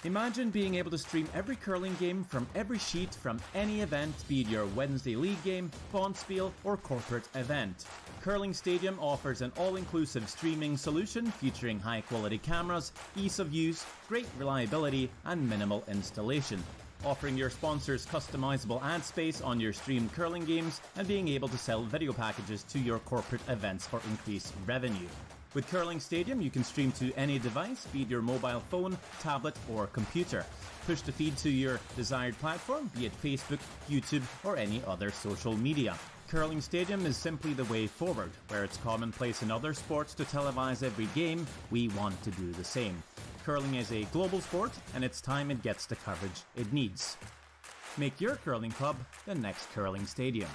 Imagine being able to stream every curling game from every sheet from any event, be it your Wednesday league game, bonspiel, or corporate event. Curling Stadium offers an all-inclusive streaming solution featuring high-quality cameras, ease of use, great reliability, and minimal installation. Offering your sponsors customizable ad space on your streamed curling games and being able to sell video packages to your corporate events for increased revenue. With Curling Stadium, you can stream to any device, be it your mobile phone, tablet, or computer. Push the feed to your desired platform, be it Facebook, YouTube, or any other social media. Curling Stadium is simply the way forward. Where it's commonplace in other sports to televise every game, we want to do the same. Curling is a global sport, and it's time it gets the coverage it needs. Make your curling club the next Curling Stadium.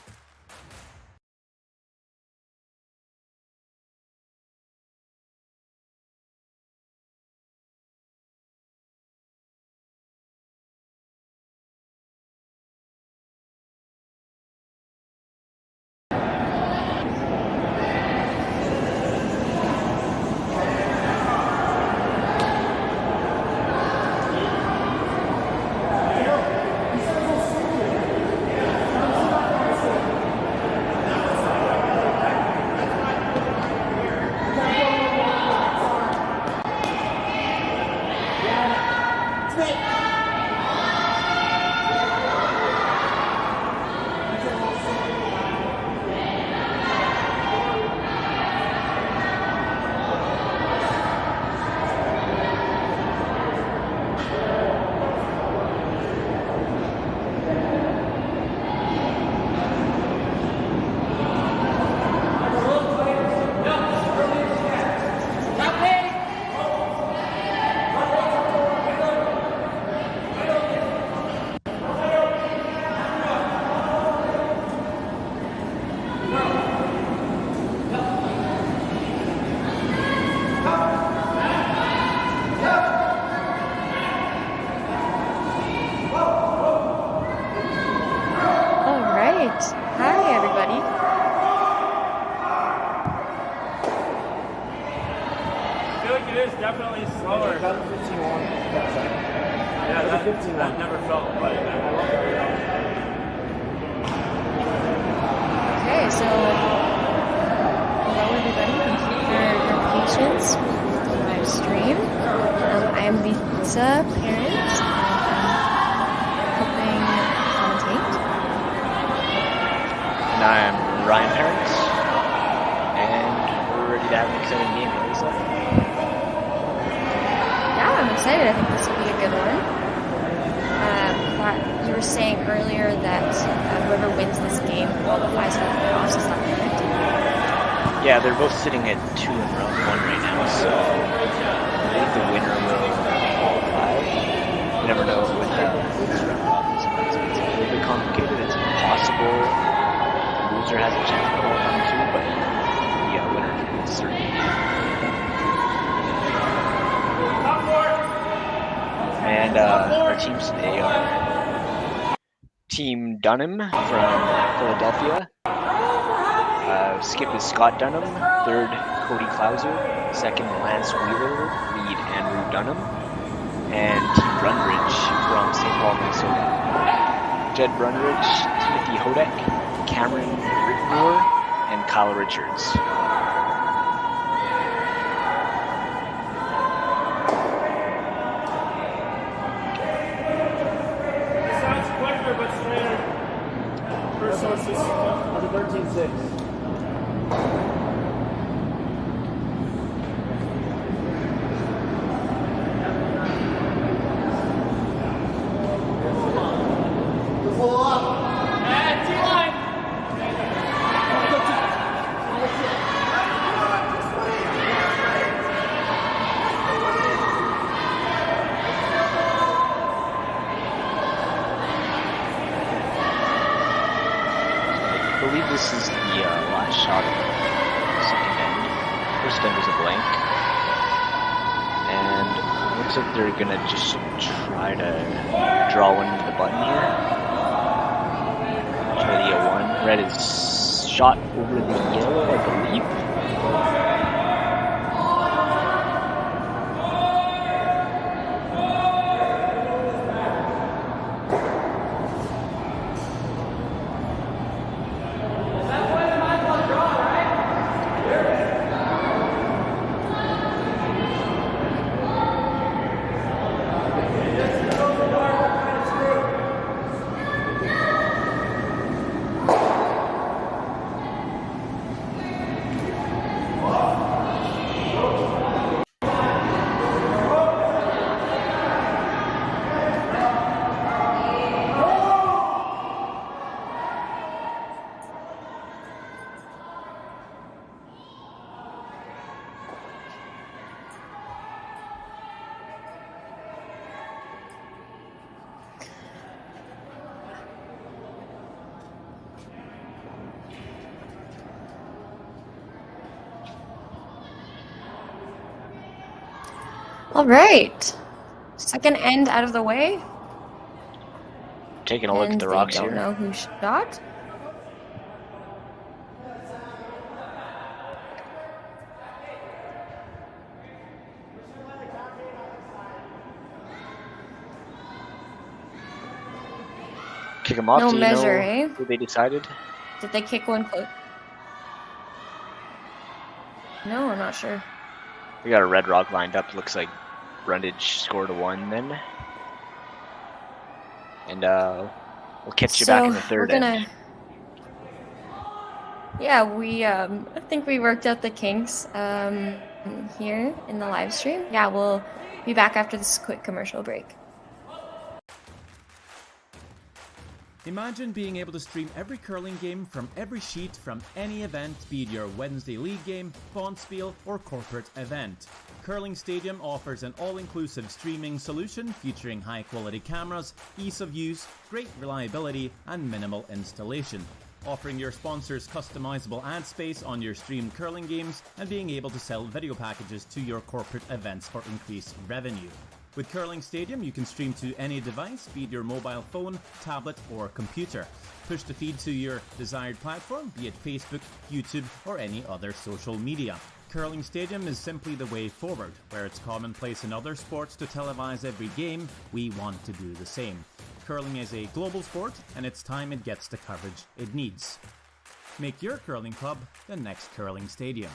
Yeah, they're both sitting at 2 in round 1 right now, so I think the winner will qualify. You never know with this round robin, sometimes it's a little bit complicated. It's possible the loser has a chance to qualify too, but the winner is certain. And our teams today are Team Dunnam from Philadephia. Skip is Scott Dunnam, third Cody Klauser, second Lance Wheeler, lead Andrew Dunnam, and Team Brundidge from St. Paul, Minnesota. Jed Brundidge, Timothy Hodek, Cameron Rittenmoor, and Kyle Richards. First one is 13-6. This is the last shot of the second end. First end was a blank. And it looks like they're going to just try to draw one into the button here. Try the 1. Red is shot over the yellow, I believe. All right. Second end out of the way. Taking a look at And the they rocks don't here. know who shot. Kick them off. No Do you measure, know eh? who they decided? Did they kick one close? No, I'm not sure. We got a red rock lined up. Looks like Brundidge scored a 1 then. And we'll catch you back in the third end. Yeah, I think we worked out the kinks here in the live stream. Yeah, we'll be back after this quick commercial break. Imagine being able to stream every curling game from every sheet from any event, be it your Wednesday league game, bonspiel, or corporate event. Curling Stadium offers an all-inclusive streaming solution featuring high-quality cameras, ease of use, great reliability, and minimal installation. Offering your sponsors customizable ad space on your streamed curling games and being able to sell video packages to your corporate events for increased revenue. With Curling Stadium, you can stream to any device, be it your mobile phone, tablet, or computer. Push the feed to your desired platform, be it Facebook, YouTube, or any other social media. Curling Stadium is simply the way forward. Where it's commonplace in other sports to televise every game, we want to do the same. Curling is a global sport, and it's time it gets the coverage it needs. Make your curling club the next Curling Stadium.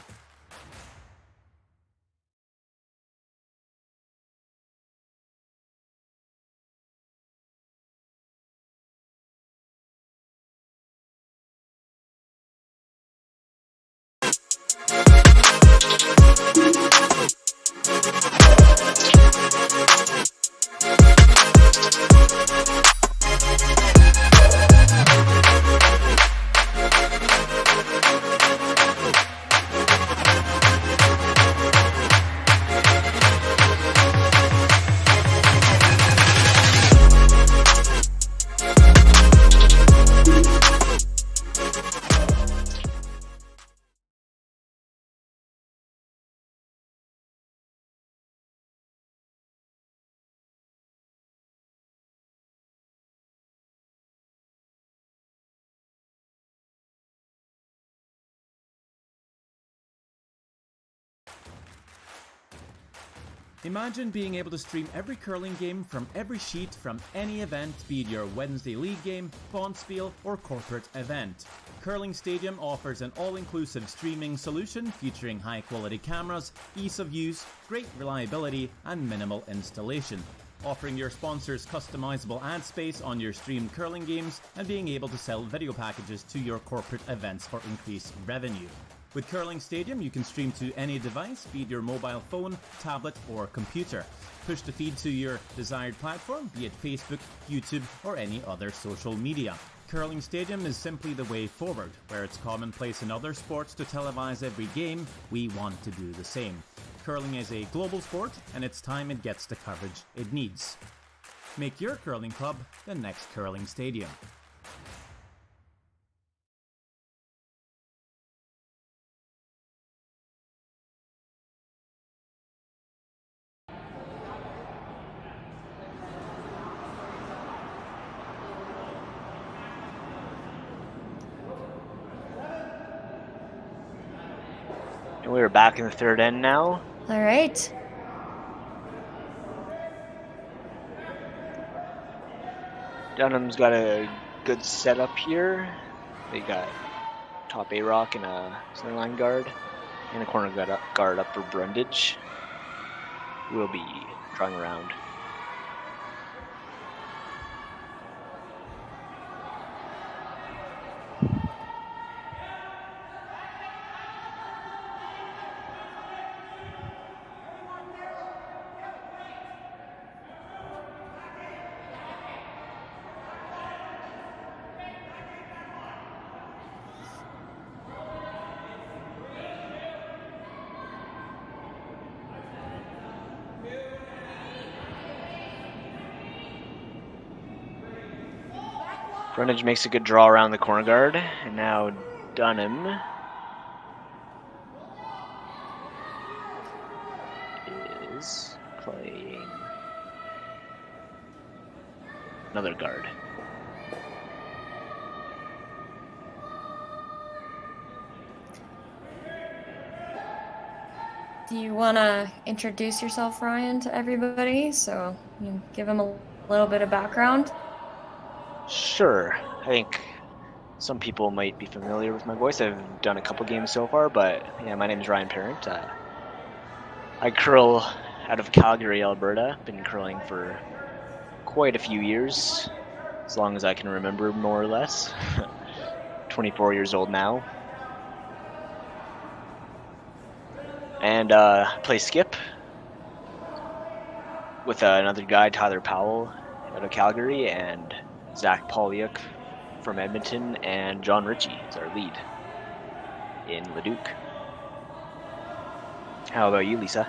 Imagine being able to stream every curling game from every sheet from any event, be it your Wednesday league game, bonspiel, or corporate event. Curling Stadium offers an all-inclusive streaming solution featuring high-quality cameras, ease of use, great reliability, and minimal installation. Offering your sponsors customizable ad space on your streamed curling games and being able to sell video packages to your corporate events for increased revenue. With Curling Stadium, you can stream to any device, be it your mobile phone, tablet, or computer. Push the feed to your desired platform, be it Facebook, YouTube, or any other social media. Curling Stadium is simply the way forward. Where it's commonplace in other sports to televise every game, we want to do the same. Curling is a global sport, and it's time it gets the coverage it needs. Make your curling club the next Curling Stadium. And we're back in the third end now. All right. Dunnam's got a good setup here. They got top A-Rock and a center line guard. And a corner guard up for Brundidge. We'll be drawing around. Brundidge makes a good draw around the corner guard, and now Dunnam is playing another guard. Do you want to introduce yourself, Ryan, to everybody? So you give them a little bit of background. Sure. I think some people might be familiar with my voice. I've done a couple games so far, but yeah, my name is Ryan Parent. I curl out of Calgary, Alberta. Been curling for quite a few years, as long as I can remember, more or less. 24 years old now. And play skip with another guy, Tyler Powell, out of Calgary, and Zach Poliuk from Edmonton, and John Ritchie is our lead in Leduc. How about you, Lisa?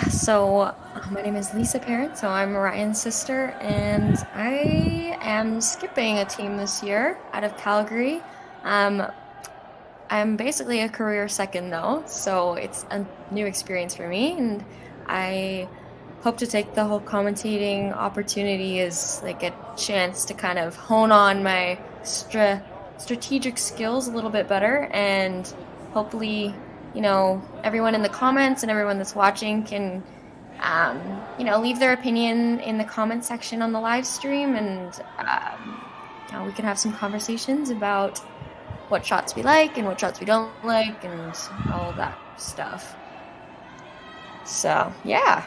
So my name is Lisa Parent, so I'm Ryan's sister, and I am skipping a team this year out of Calgary. I'm basically a career second though, so it's a new experience for me, and I hope to take the whole commentating opportunity as like a chance to kind of hone on my strategic skills a little bit better, and hopefully, you know, everyone in the comments and everyone that's watching can, you know, leave their opinion in the comment section on the live stream, and you know, we can have some conversations about what shots we like and what shots we don't like and all that stuff. So, yeah.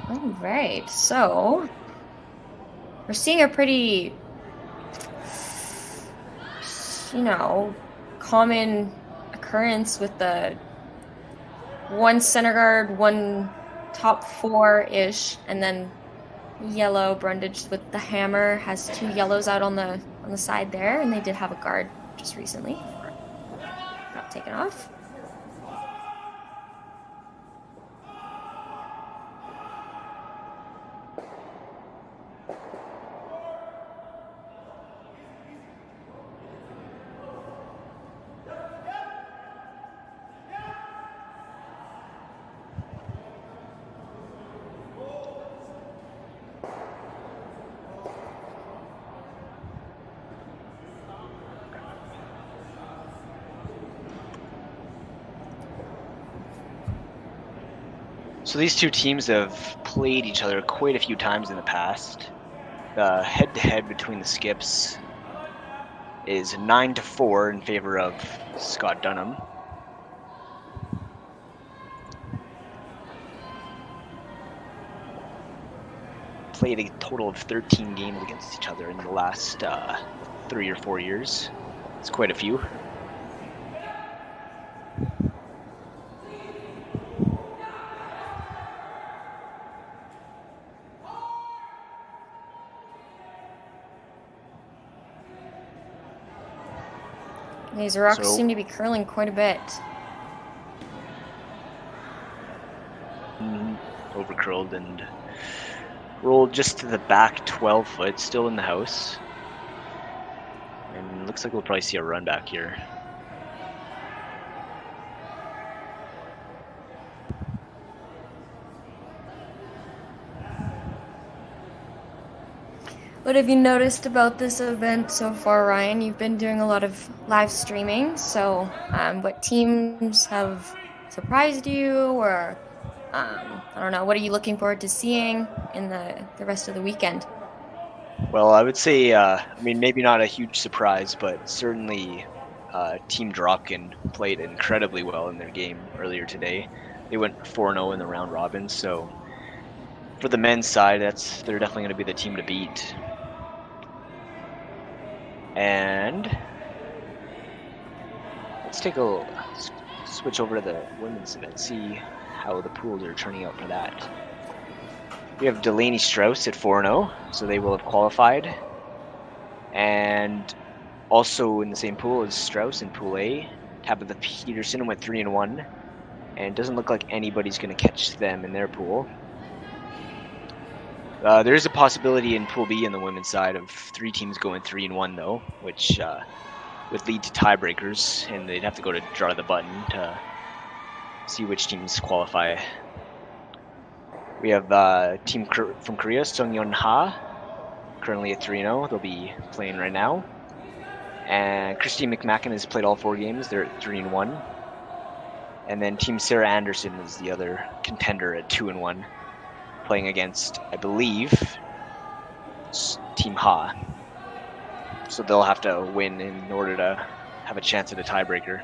All right, so we're seeing a pretty, you know, common occurrence with the one center guard, one top four-ish, and then yellow. Brundidge with the hammer has two yellows out on the side there, and they did have a guard just recently. Got taken off. So these two teams have played each other quite a few times in the past. The head-to-head between the Skips is 9-4 in favor of Scott Dunnam. Played a total of 13 games against each other in the last 3 or 4 years. It's quite a few. These rocks seem to be curling quite a bit. Overcurled and rolled just to the back 12 foot, still in the house. And looks like we'll probably see a run back here. What have you noticed about this event so far, Ryan? You've been doing a lot of live streaming, so what teams have surprised you, or I don't know, what are you looking forward to seeing in the rest of the weekend? Well, I would say, I mean, maybe not a huge surprise, but certainly Team Dropkin played incredibly well in their game earlier today. They went 4-0 in the round robin, so for the men's side, they're definitely going to be the team to beat. And let's take a switch over to the women's event, see how the pools are turning out for that. We have Delaney Strauss at 4-0, so they will have qualified. And also in the same pool as Strauss in Pool A, Tabitha Peterson went 3-1, and it doesn't look like anybody's going to catch them in their pool. There is a possibility in Pool B on the women's side of 3 teams going 3-1 though, which would lead to tiebreakers, and they'd have to go to draw the button to see which teams qualify. We have team from Korea, Sungyeon Ha, currently at 3-0. They'll be playing right now. And Christine McMacken has played all 4 games. They're at 3-1. And then Team Sarah Anderson is the other contender at 2-1, playing against, I believe, Team Ha. So they'll have to win in order to have a chance at a tiebreaker.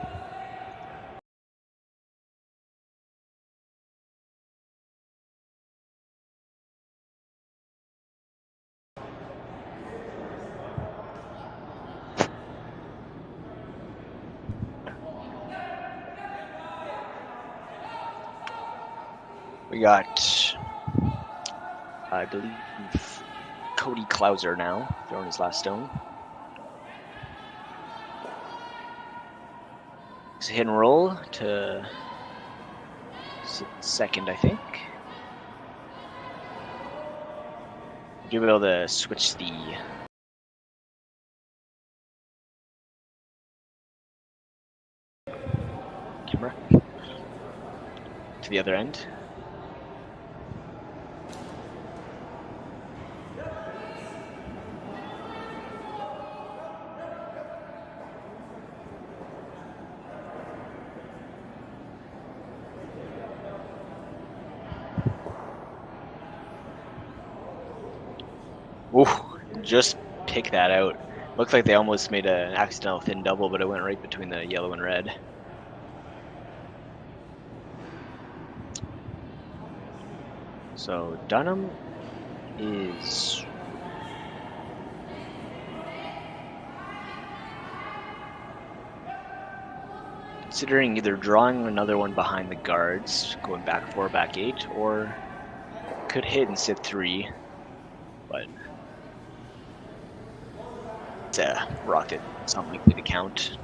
We got, I believe, Cody Klauser now throwing his last stone. It's a hit and roll to second, I think. You'll be able to switch the camera to the other end. Ooh, just pick that out. Looked like they almost made an accidental thin double, but it went right between the yellow and red. So Dunnam is considering either drawing another one behind the guards, going back 4, back 8, or could hit and sit 3, but it's a rock that's not likely to count.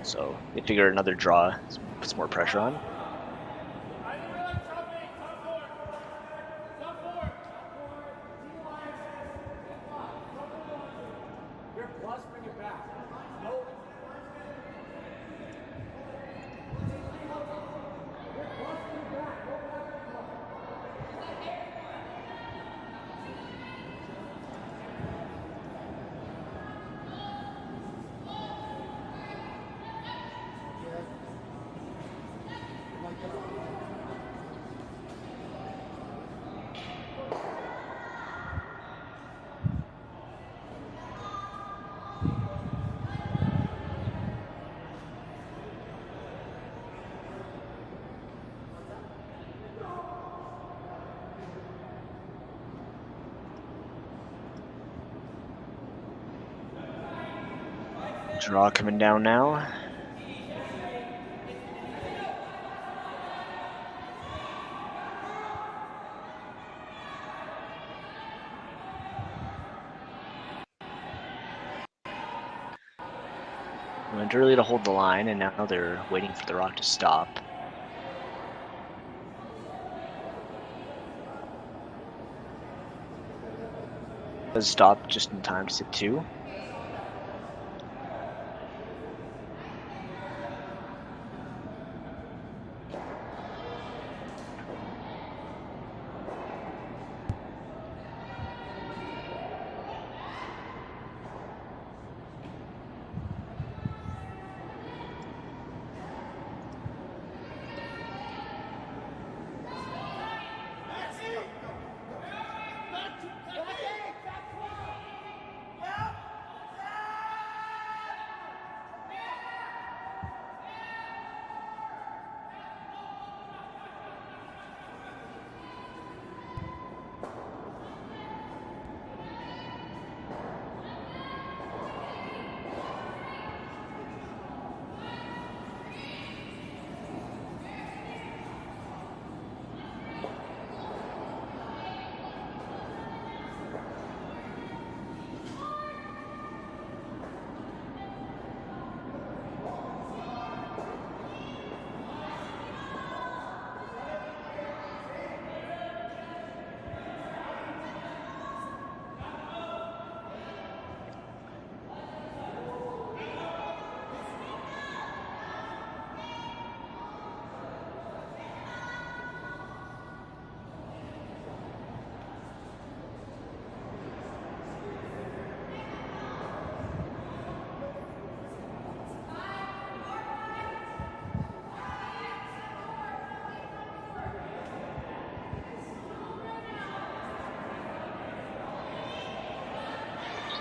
So they figure another draw puts more pressure on. Draw coming down now. Went early to hold the line, and now they're waiting for the rock to stop. Does stop just in time to sit 2.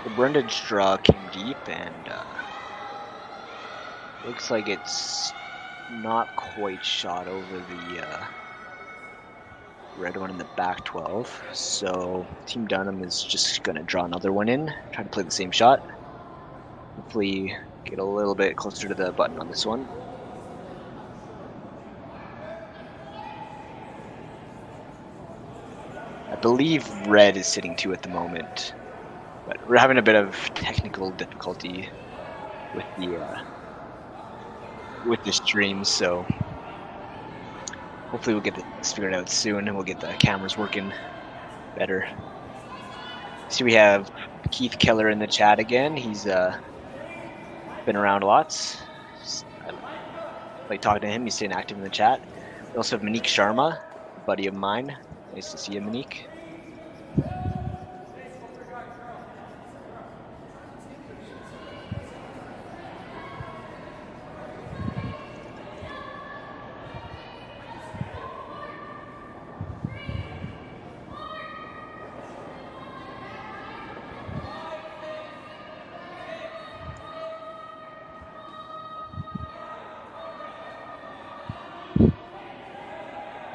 The Brundidge draw came deep, and looks like it's not quite shot over the red one in the back 12. So Team Dunnam is just going to draw another one in, try to play the same shot. Hopefully get a little bit closer to the button on this one. I believe red is sitting 2 at the moment, but we're having a bit of technical difficulty with the stream, so hopefully we'll get this figured out soon and we'll get the cameras working better. So we have Keith Keller in the chat again. He's been around lots. I like talking to him. He's staying active in the chat. We also have Manique Sharma, a buddy of mine. Nice to see you, Manique.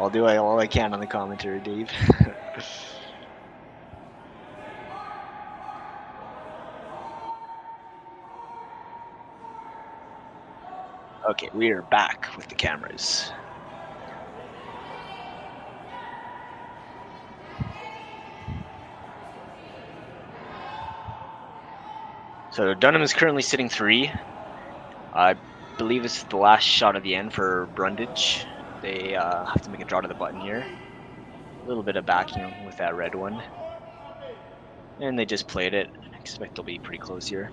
I'll do all I can on the commentary, Dave. Okay, we are back with the cameras. So Dunnam is currently sitting 3. I believe this is the last shot of the end for Brundidge. They have to make a draw to the button here. A little bit of backing with that red one. And they just played it. I expect they'll be pretty close here.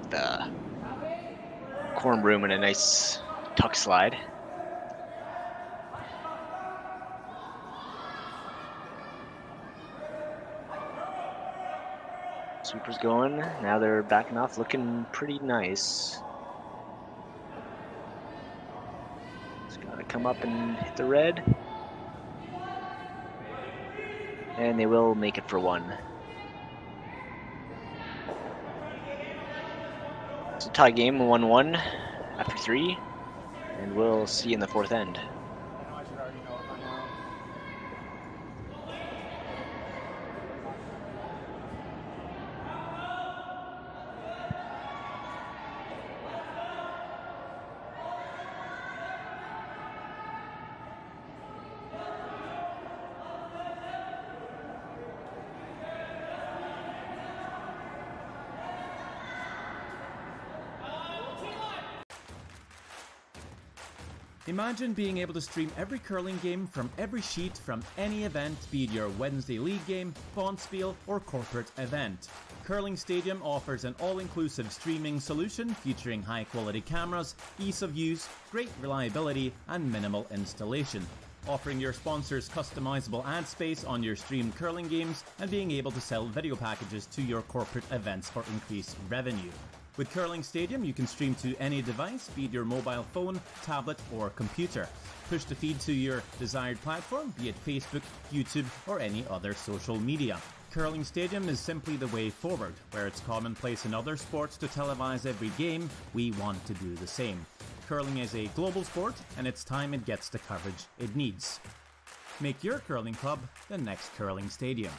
The corn broom and a nice tuck slide. Sweeper's going. Now they're backing off, looking pretty nice. Just gotta come up and hit the red. And they will make it for 1. It's a tie game, 1-1 after 3, and we'll see you in the 4th end. Imagine being able to stream every curling game from every sheet from any event, be it your Wednesday league game, bonspiel, or corporate event. Curling Stadium offers an all-inclusive streaming solution featuring high-quality cameras, ease of use, great reliability, and minimal installation. Offering your sponsors customizable ad space on your streamed curling games and being able to sell video packages to your corporate events for increased revenue. With Curling Stadium, you can stream to any device, be it your mobile phone, tablet, or computer. Push the feed to your desired platform, be it Facebook, YouTube, or any other social media. Curling Stadium is simply the way forward. Where it's commonplace in other sports to televise every game, we want to do the same. Curling is a global sport, and it's time it gets the coverage it needs. Make your curling club the next Curling Stadium.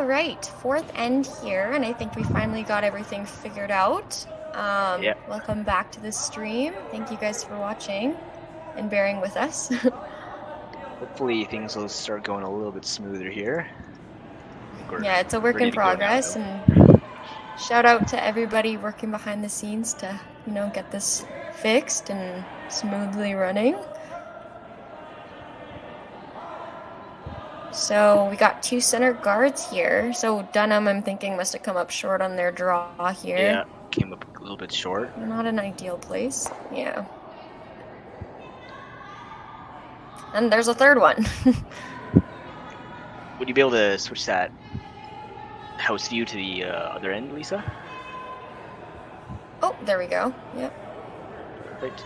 All right, fourth end here, and I think we finally got everything figured out. Welcome back to the stream. Thank you guys for watching and bearing with us. Hopefully things will start going a little bit smoother here. Yeah, it's a work in progress, and shout out to everybody working behind the scenes to, get this fixed and smoothly running. So we got 2 center guards here. So Dunnam, I'm thinking, must have come up short on their draw here. Yeah, came up a little bit short. Not an ideal place. Yeah. And there's a third one. Would you be able to switch that house view to the other end, Lisa? Oh, there we go. Yep. Perfect.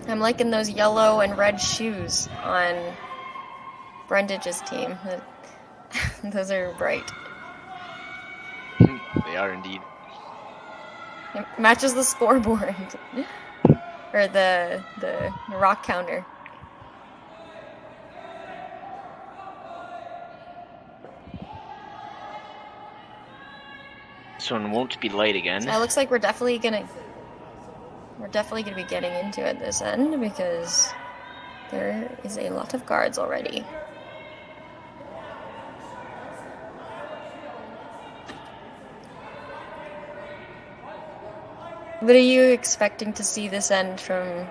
I'm liking those yellow and red shoes on Brundidge's team. Those are bright. They are indeed. It matches the scoreboard. Or the rock counter. This one won't be light again. So it looks like we're definitely gonna be getting into it this end because there is a lot of guards already. What are you expecting to see this end from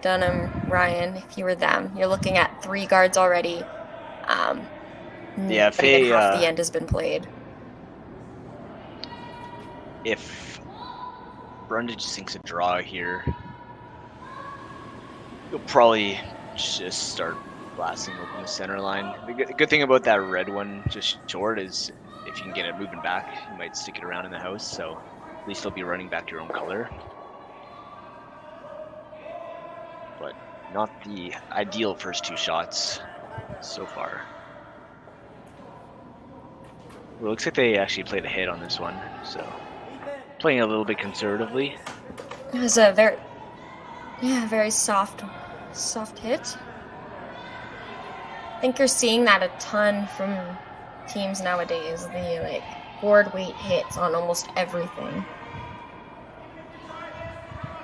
Dunnam, Ryan, if you were them? You're looking at 3 guards already. Yeah, if half the end has been played. If Brundidge sinks a draw here, you'll probably just start blasting open the center line. The good thing about that red one just short is if you can get it moving back, you might stick it around in the house, so at least you'll be running back your own color. But not the ideal first 2 shots so far. Well, it looks like they actually played a hit on this one, so playing a little bit conservatively. It was a very soft hit. I think you're seeing that a ton from teams nowadays. The board weight hits on almost everything.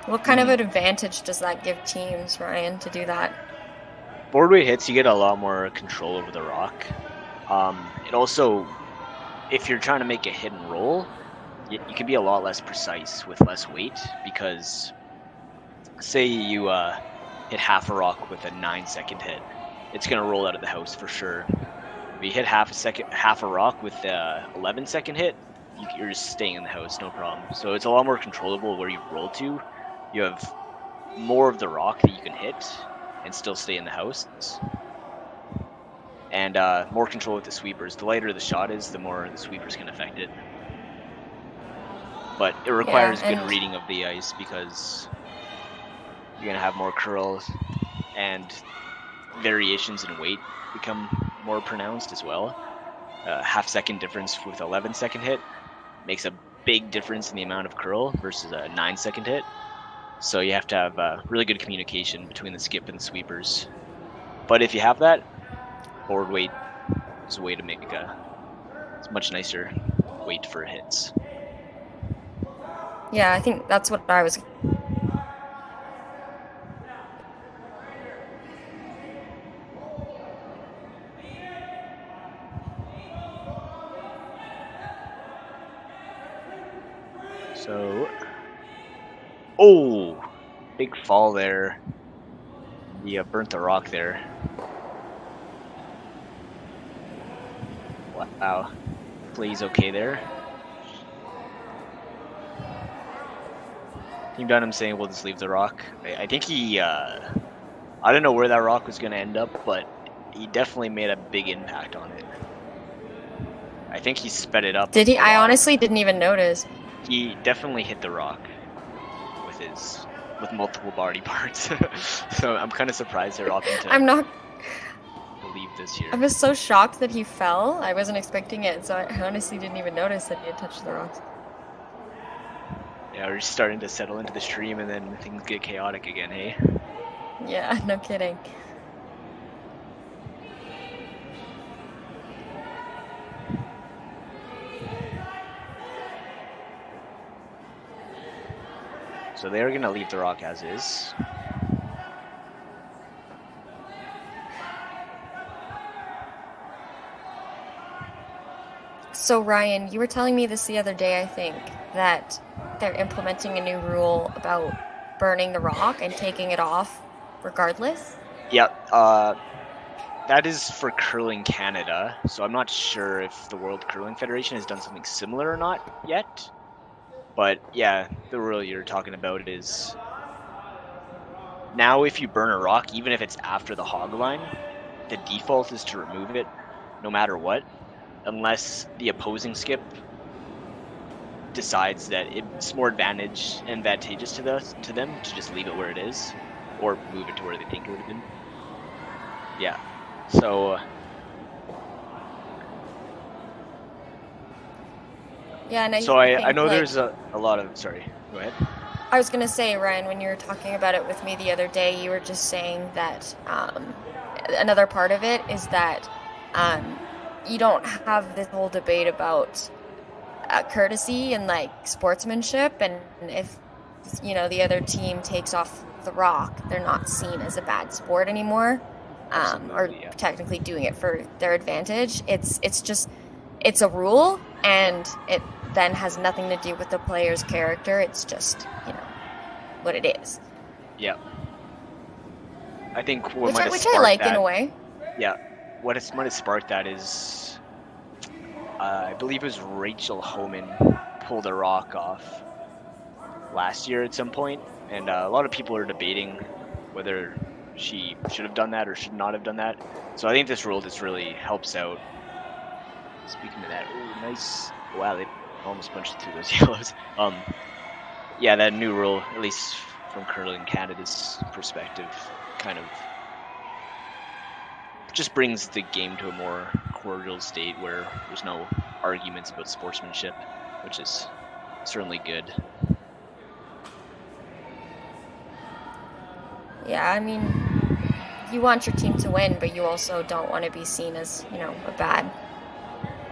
What kind of an advantage does that give teams, Ryan, to do that? Board weight hits, you get a lot more control over the rock. It also, if you're trying to make a hit and roll, you can be a lot less precise with less weight, because say you hit half a rock with a 9-second hit, it's going to roll out of the house for sure. If you hit half a rock with a 11-second hit, you're just staying in the house, no problem. So it's a lot more controllable where you roll to. You have more of the rock that you can hit and still stay in the house. And more control with the sweepers. The lighter the shot is, the more the sweepers can affect it. But it requires good reading of the ice because you're going to have more curls, and variations in weight become more pronounced as well. Half-second difference with 11-second hit makes a big difference in the amount of curl versus a 9-second hit. So you have to have really good communication between the skip and the sweepers. But if you have that, board weight is a way to make it's much nicer weight for hits. Yeah, I think that's what I was... So, oh, big fall there. He burnt the rock there. Wow, Hopefully he's okay there. Team Dunnam saying we'll just leave the rock. I think he, I don't know where that rock was going to end up, but he definitely made a big impact on it. I think he sped it up. Did he? I honestly didn't even notice. He definitely hit the rock with multiple body parts. So I'm kind of surprised they're opting to I'm not leave this year. I was so shocked that he fell. I wasn't expecting it, so I honestly didn't even notice that he had touched the rocks. Yeah, we're just starting to settle into the stream, and then things get chaotic again, hey? Yeah, no kidding. So they're going to leave the rock as is. So Ryan, you were telling me this the other day, I think, that they're implementing a new rule about burning the rock and taking it off regardless? Yep, that is for Curling Canada, so I'm not sure if the World Curling Federation has done something similar or not yet. But yeah, the rule you're talking about is now if you burn a rock, even if it's after the hog line, the default is to remove it no matter what, unless the opposing skip decides that it's more advantageous to them to just leave it where it is, or move it to where they think it would have been. Yeah, so Yeah, and I know there's a lot of, sorry, go ahead. I was gonna say, Ryan, when you were talking about it with me the other day, you were just saying that another part of it is that you don't have this whole debate about courtesy and like sportsmanship, and if the other team takes off the rock, they're not seen as a bad sport anymore, or yeah. technically doing it for their advantage. It's a rule, and it then has nothing to do with the player's character. It's just what it is. Yeah. I think what which I like in a way. Yeah. What might have sparked that is, I believe it was Rachel Homan pulled a rock off last year at some point, and a lot of people are debating whether she should have done that or should not have done that. So I think this rule just really helps out. Speaking of that, ooh, nice. Wow, they almost punched through those yellows. Yeah, that new rule, at least from Curling Canada's perspective, kind of just brings the game to a more cordial state where there's no arguments about sportsmanship, which is certainly good. Yeah, I mean, you want your team to win, but you also don't want to be seen as, a bad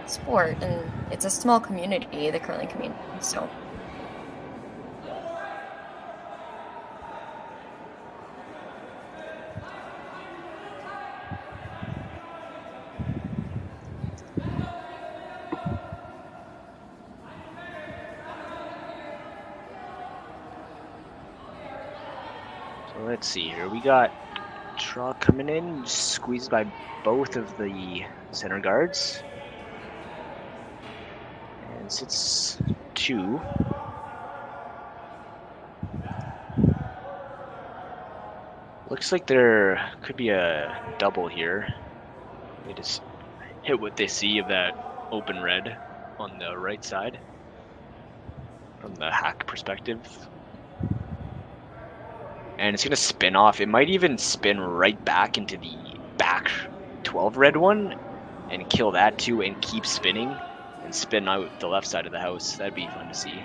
sport. And it's a small community, the curling community, so. Let's see here. We got draw coming in, squeezed by both of the center guards. And sits 2. Looks like there could be a double here. They just hit what they see of that open red on the right side from the hack perspective. And it's going to spin off. It might even spin right back into the back 12 red one and kill that too and keep spinning and spin out the left side of the house. That'd be fun to see.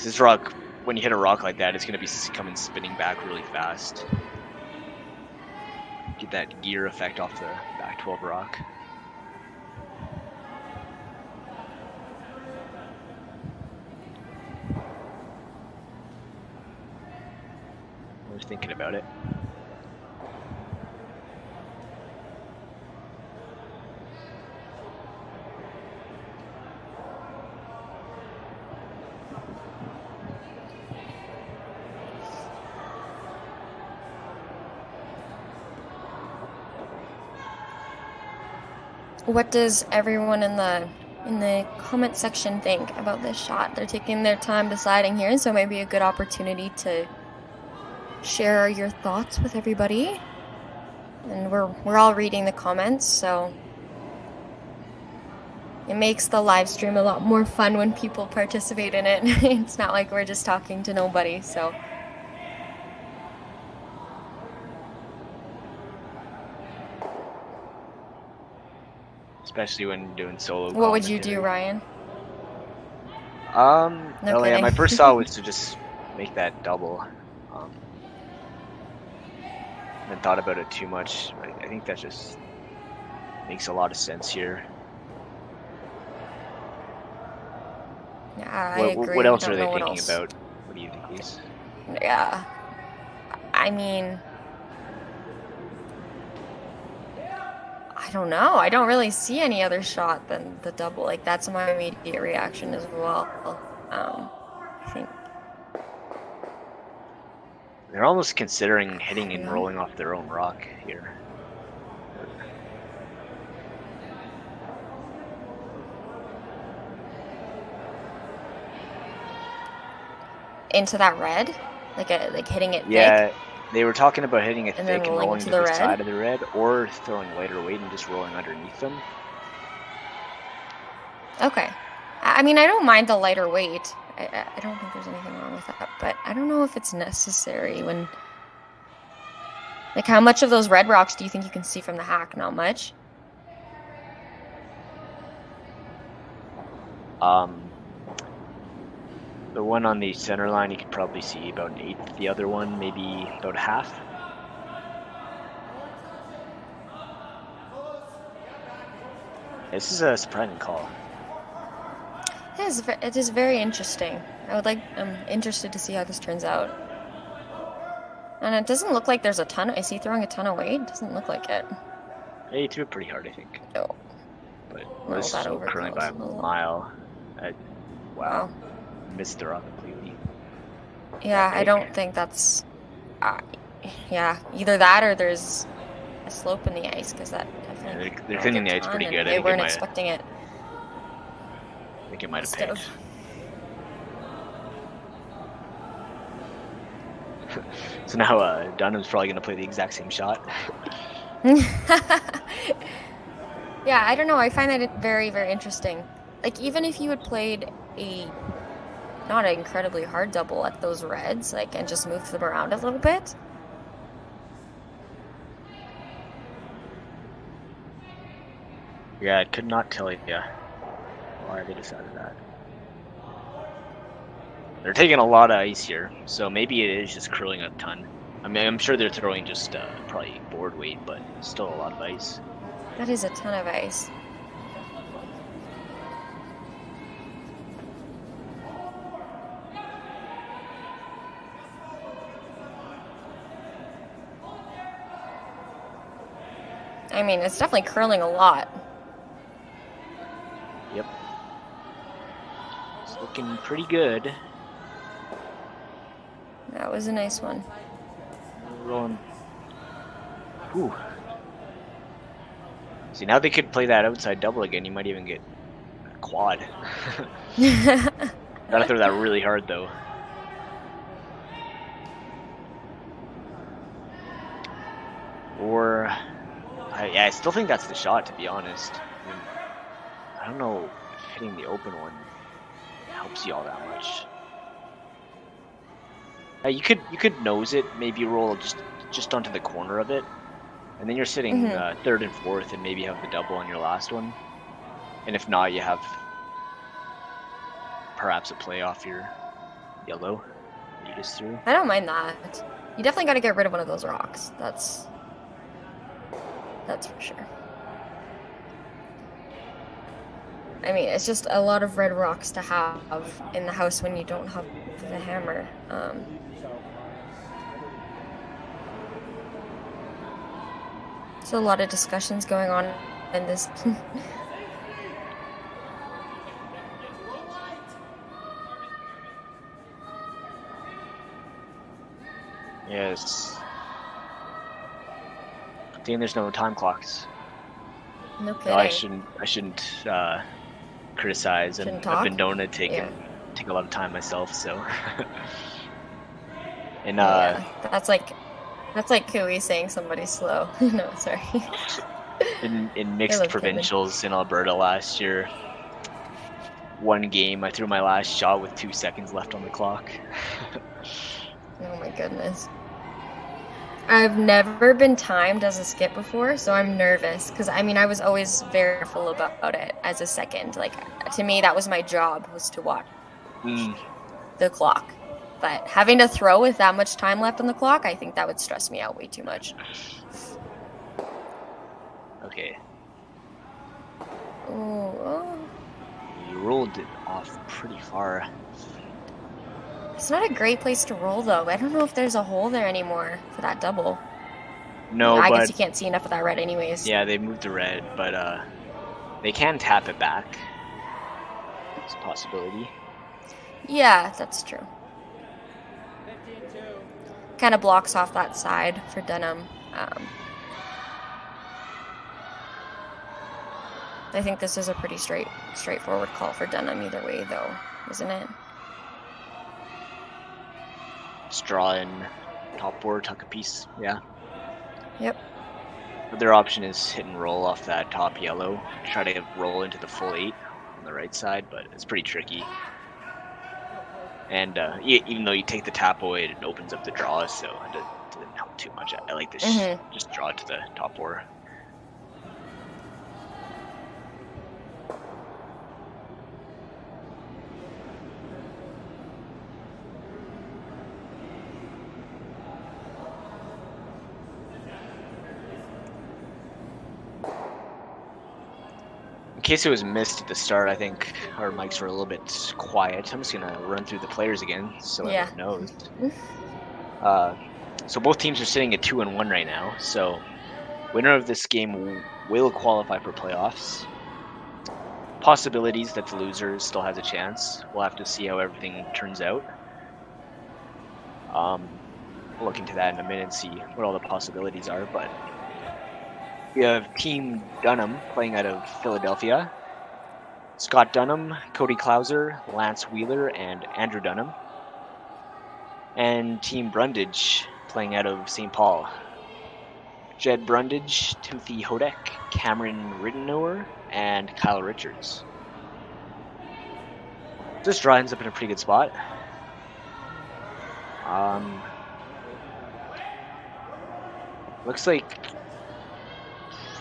This rock, when you hit a rock like that, it's going to be coming spinning back really fast. Get that gear effect off the back 12 rock. Thinking about it. What does everyone in the comment section think about this shot? They're taking their time deciding here, so maybe a good opportunity to share your thoughts with everybody. And we're all reading the comments, so it makes the live stream a lot more fun when people participate in it. It's not like we're just talking to nobody, so. especially when doing solo. What would you do, commentary. Ryan? No Well, yeah, kidding. my first thought was to just make that double. Haven't thought about it too much. I think that just makes a lot of sense here. Yeah, I agree. What else I are don't they know what thinking else. about? What do you think, Lise? Yeah. I mean, I don't know. I don't really see any other shot than the double. Like, that's my immediate reaction as well. I think. They're almost considering hitting and Yeah. rolling off their own rock here. Into that red? Like hitting it Yeah, thick? they were talking about hitting it And then thick and rolling rolling into to the the red? side of the red, or throwing lighter weight and just rolling underneath them. Okay. I mean, I don't mind the lighter weight. I don't think there's anything wrong with that, but I don't know if it's necessary when... Like, how much of those red rocks do you think you can see from the hack? Not much? The one on the center line, you could probably see about an eighth. The other one, maybe about half. This is a surprising call. It is very interesting. I'm interested to see how this turns out. And it doesn't look like there's a ton. Is he throwing a ton of weight? Doesn't look like it. Yeah, he threw it pretty hard, I think. No. But No, this is that still curling by a overflows. mile. Wow. Wow. Missed the rock completely. Yeah, I big. don't think that's... yeah, either that or there's a slope in the ice, because that definitely... They're thinking the ice pretty good. They weren't expecting it. I think it might have Still. pegged. So now Dunnam's probably going to play the exact same shot. Yeah, I don't know. I find that very, very interesting. Like, even if you had played not an incredibly hard double at those reds, like, and just moved them around a little bit. Yeah, I could not tell you why they decided that. They're taking a lot of ice here, so maybe it is just curling a ton. I mean, I'm sure they're throwing just probably board weight, but still a lot of ice. That is a ton of ice. I mean, it's definitely curling a lot. Yep. It's looking pretty good. That was a nice one. Rolling. Whew. See, now they could play that outside double again. You might even get a quad. Gotta throw that really hard, though. Or... yeah, I still think that's the shot, to be honest. I don't know if hitting the open one helps you all that much. You could nose it, maybe roll just onto the corner of it, and then you're sitting third and fourth, and maybe have the double on your last one. And if not, you have perhaps a play off your yellow you just threw. I don't mind that. You definitely got to get rid of one of those rocks. That's for sure. I mean, it's just a lot of red rocks to have in the house when you don't have the hammer. So a lot of discussions going on in this. Yes. I think there's no time clocks. No kidding. No, I shouldn't criticize. Shouldn't I've been talk? known to take a lot of time myself, so. And yeah, that's like Kui saying somebody's slow. No, sorry. in mixed provincials in Alberta last year, one game I threw my last shot with 2 seconds left on the clock. Oh my goodness. I've never been timed as a skip before, so I'm nervous because I was always very careful about it as a second. Like, to me, that was my job, was to watch the clock. But having to throw with that much time left on the clock, I think that would stress me out way too much. Okay. Oh. You rolled it off pretty far. It's not a great place to roll, though. I don't know if there's a hole there anymore for that double. No, I but guess you can't see enough of that red anyways. yeah, they moved the red, but they can tap it back. It's a possibility. Yeah, that's true. Kind of blocks off that side for Dunnam. I think this is a pretty straightforward call for Dunnam either way, though, isn't it? Just draw in top board, tuck a piece. Yeah. Yep. Their option is hit and roll off that top yellow. Try to roll into the full 8 on the right side, but it's pretty tricky. And even though you take the tap away, it opens up the draw, so it doesn't help too much. I like this. Just draw it to the top 4. In case it was missed at the start, I think our mics were a little bit quiet. I'm just going to run through the players again so everyone knows. So both teams are sitting at 2-1 right now. So winner of this game will qualify for playoffs. Possibilities that the loser still has a chance. We'll have to see how everything turns out. We'll look into that in a minute and see what all the possibilities are, but we have Team Dunnam playing out of Philadelphia. Scott Dunnam, Cody Klauser, Lance Wheeler, and Andrew Dunnam. And Team Brundidge playing out of St. Paul. Jed Brundidge, Timothy Hodek, Cameron Ridenour, and Kyle Richards. This draw ends up in a pretty good spot. Looks like,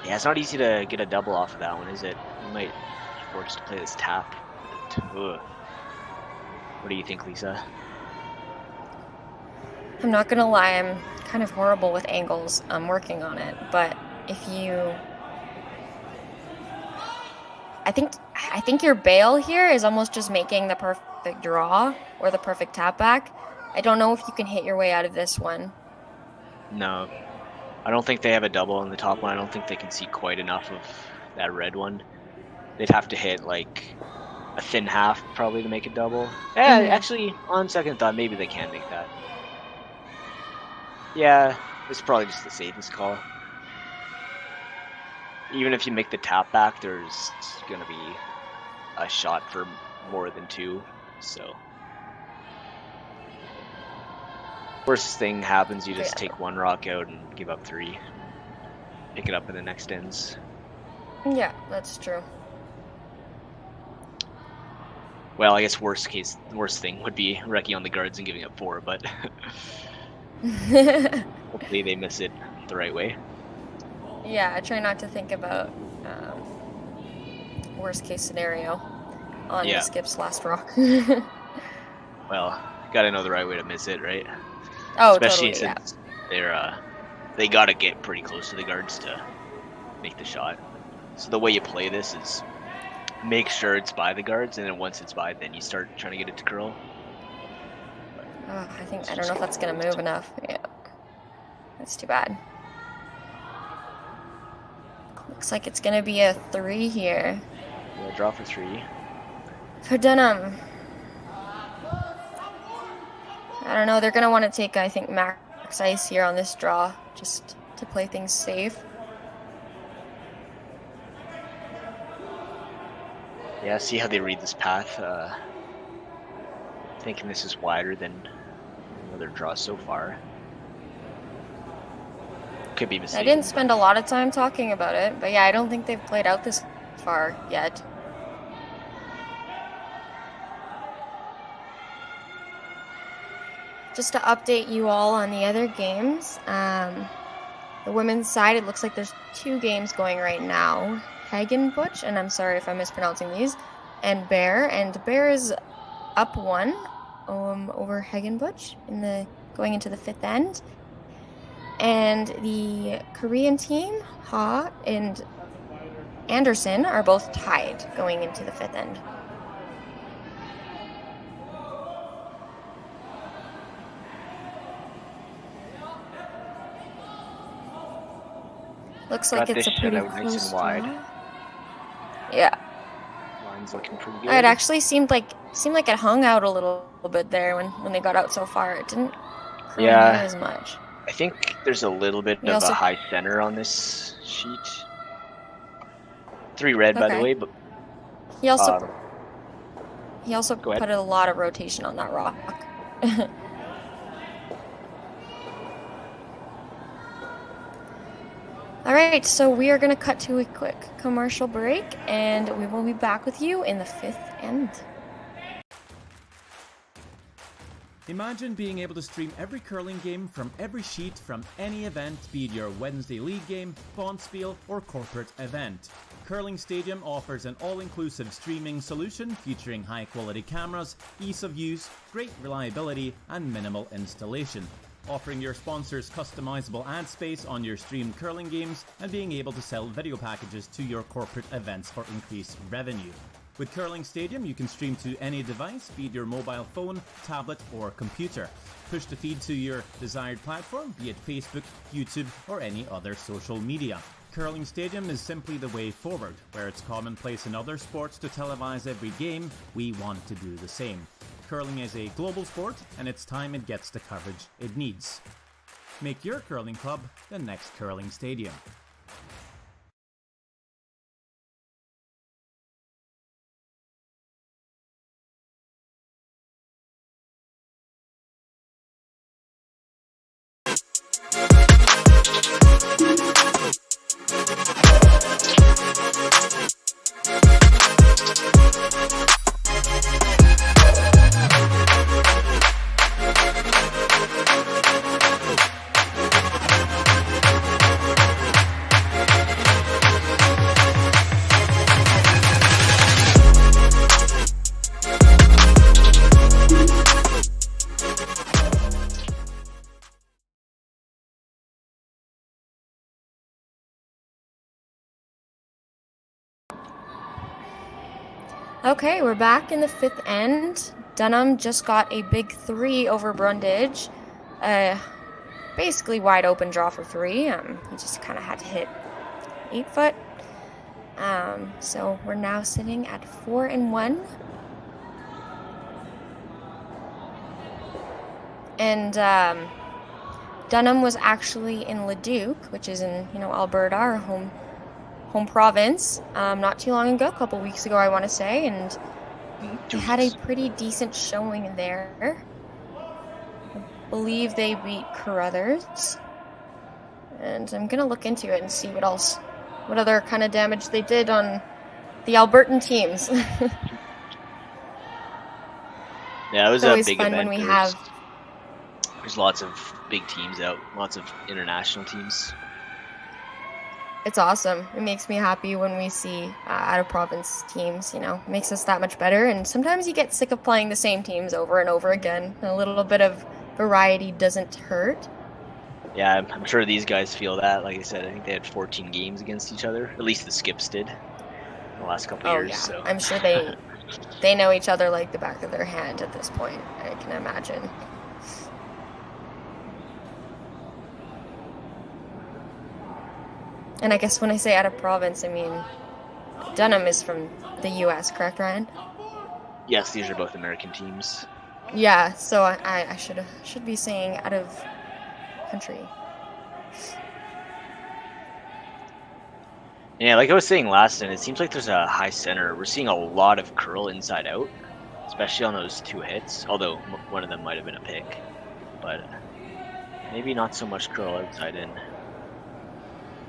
yeah, it's not easy to get a double off of that one, is it? You might be forced to play this tap. Ugh. What do you think, Lisa? I'm not gonna lie, I'm kind of horrible with angles. I'm working on it, but I think your bail here is almost just making the perfect draw or the perfect tap back. I don't know if you can hit your way out of this one. No. I don't think they have a double on the top one. I don't think they can see quite enough of that red one. They'd have to hit like a thin half probably to make a double. Yeah, actually, on second thought, maybe they can make that. Yeah, it's probably just the safest call. Even if you make the tap back, there's going to be a shot for more than 2, so worst thing happens, you just take 1 rock out and give up 3. Pick it up in the next ends. Yeah, that's true. Well, I guess worst thing would be wrecking on the guards and giving up 4, but hopefully they miss it the right way. Yeah, I try not to think about worst case scenario on the skip's last rock. Well, gotta know the right way to miss it, right? Oh, especially totally, since they gotta get pretty close to the guards to make the shot. So the way you play this is make sure it's by the guards, and then once it's by, then you start trying to get it to curl. I don't know if that's gonna move enough. Yeah, that's too bad. Looks like it's gonna be a 3 here. Yeah, draw for 3. For Dunnam. I don't know, they're gonna want to take, I think, max ice here on this draw, just to play things safe. Yeah, see how they read this path. Thinking this is wider than other draws so far. Could be mistaken. I didn't spend a lot of time talking about it, but yeah, I don't think they've played out this far yet. just to update you all on the other games. The women's side, it looks like there's 2 games going right now. Hagenbusch, and I'm sorry if I'm mispronouncing these, and Bear. And Bear is up 1 over Hagenbusch going into the 5th end. And the Korean team, Ha and Anderson, are both tied going into the 5th end. Looks like it's a pretty close wide. draw. Yeah. Line's looking pretty good. It actually seemed like it hung out a little bit there when they got out so far. It didn't curl near as much. I think there's a little bit of a high center on this sheet. 3 red, by the way, but he also put a lot of rotation on that rock. All right, so we are going to cut to a quick commercial break, and we will be back with you in the 5th end. Imagine being able to stream every curling game from every sheet from any event, be it your Wednesday league game, bonspiel, or corporate event. Curling Stadium offers an all-inclusive streaming solution featuring high-quality cameras, ease of use, great reliability, and minimal installation. Offering your sponsors customizable ad space on your streamed curling games and being able to sell video packages to your corporate events for increased revenue. With Curling Stadium, you can stream to any device, be it your mobile phone, tablet, or computer. Push the feed to your desired platform, be it Facebook, YouTube, or any other social media. Curling Stadium is simply the way forward. Where it's commonplace in other sports to televise every game, we want to do the same. Curling is a global sport, and it's time it gets the coverage it needs. Make your curling club the next Curling Stadium. Okay, we're back in the 5th end. Dunnam just got a big 3 over Brundidge. Basically wide open draw for 3. He just kind of had to hit 8 foot. So we're now sitting at 4-1. And Dunnam was actually in Leduc, which is in Alberta, our home province, not too long ago, a couple weeks ago, I want to say, and they had a pretty decent showing there. I believe they beat Carruthers, and I'm gonna look into it and see what other kind of damage they did on the Albertan teams. Yeah, it was a big fun event. When There's lots of big teams out, lots of international teams. It's awesome. It makes me happy when we see out-of-province teams, It makes us that much better. And sometimes you get sick of playing the same teams over and over again. A little bit of variety doesn't hurt. Yeah, I'm sure these guys feel that. Like I said, I think they had 14 games against each other. At least the Skips did in the last couple of years. Yeah. So. I'm sure they know each other like the back of their hand at this point, I can imagine. And I guess when I say out of province, I mean Dunnam is from the U.S., correct, Ryan? Yes, these are both American teams. Yeah, so I should be saying out of country. Yeah, like I was saying last time, it seems like there's a high center. We're seeing a lot of curl inside out, especially on those 2 hits, although one of them might have been a pick. But maybe not so much curl outside in.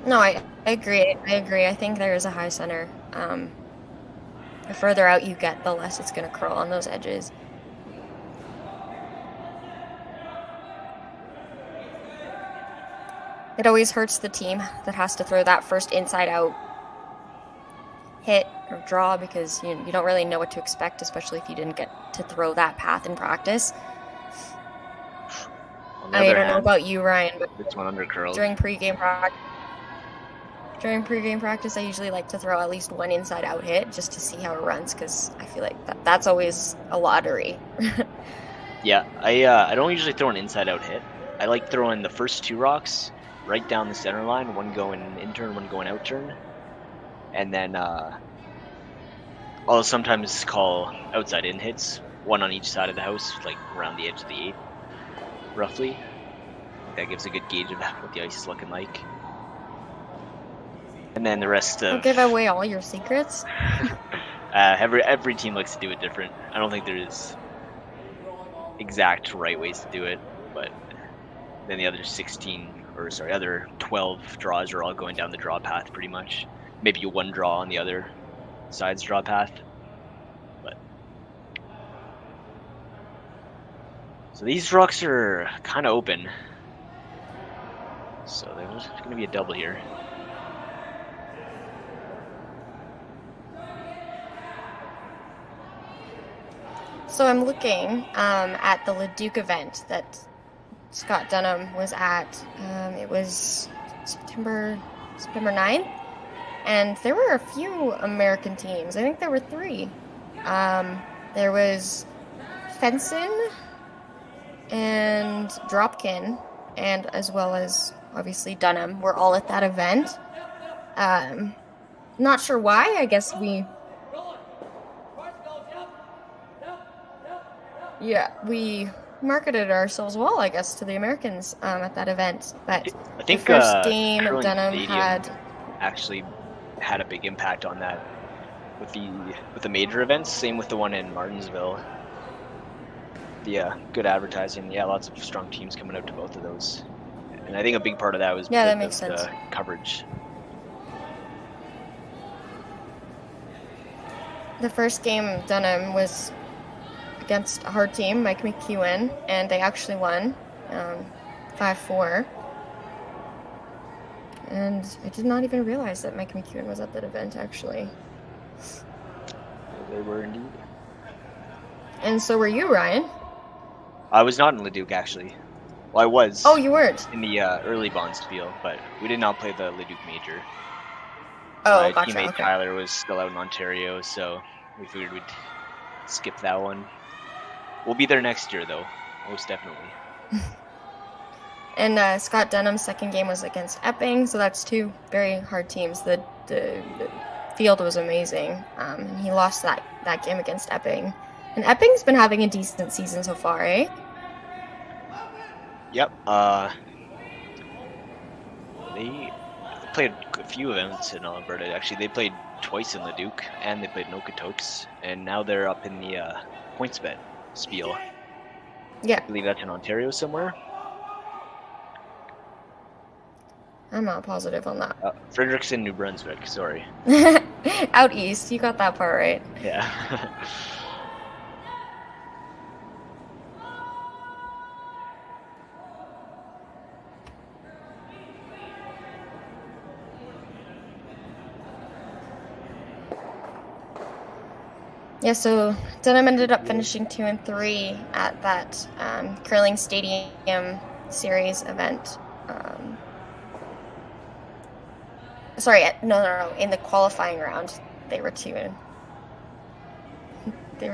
No, I agree. I think there is a high center. The further out you get, the less it's going to curl on those edges. it always hurts the team that has to throw that first inside-out hit or draw because you don't really know what to expect, especially if you didn't get to throw that path in practice. I don't know about you, Ryan, but this one under curled. During pregame practice, I usually like to throw at least one inside-out hit just to see how it runs because I feel like that's always a lottery. Yeah, I don't usually throw an inside-out hit. I like throwing the first 2 rocks right down the center line, one going in turn, one going out turn, and then I'll sometimes call outside in hits, one on each side of the house, like around the edge of the 8, roughly. That gives a good gauge of what the ice is looking like. And then the rest of... Don't give away all your secrets. Every team likes to do it different. I don't think there's exact right ways to do it, but then the other other 12 draws are all going down the draw path pretty much. Maybe one draw on the other side's draw path. But so these rocks are kind of open. So there's going to be a double here. So I'm looking at the Leduc event that Scott Dunnam was at. It was September 9th, and there were a few American teams. I think there were 3. There was Fenson and Dropkin, and as well as obviously Dunnam were all at that event. Not sure why. I guess we marketed ourselves well, I guess, to the Americans at that event. But I think the first game Curling Dunnam Stadium had actually had a big impact on that with the major events. Same with the one in Martinsville. The good advertising. Yeah, lots of strong teams coming out to both of those. And I think a big part of that was that makes sense. The coverage. The first game Dunnam was against a hard team, Mike McEwen, and they actually won 5-4. And I did not even realize that Mike McEwen was at that event, actually. They were indeed. And so were you, Ryan. I was not in Leduc, actually. Well, I was. Oh, you weren't? In the early Bonspiel, but we did not play the Leduc Major. Oh, My gotcha. teammate Okay. Tyler was still out in Ontario, so we figured we'd skip that one. We'll be there next year, though, most definitely. And Scott Dunnam's second game was against Epping, so that's 2 very hard teams. The field was amazing, and he lost that game against Epping. And Epping's been having a decent season so far, eh? Yep. They played a few events in Alberta. Actually, they played twice in Leduc, and they played in Okotoks, and now they're up in the PointsBet Spiel. Yeah. I believe that's in Ontario somewhere. I'm not positive on that. Fredericton, New Brunswick, sorry. Out east, you got that part right. Yeah. Yeah, so Dunnam ended up finishing 2 and 3 at that Curling Stadium Series event. No. In the qualifying round, they were 2 and 3.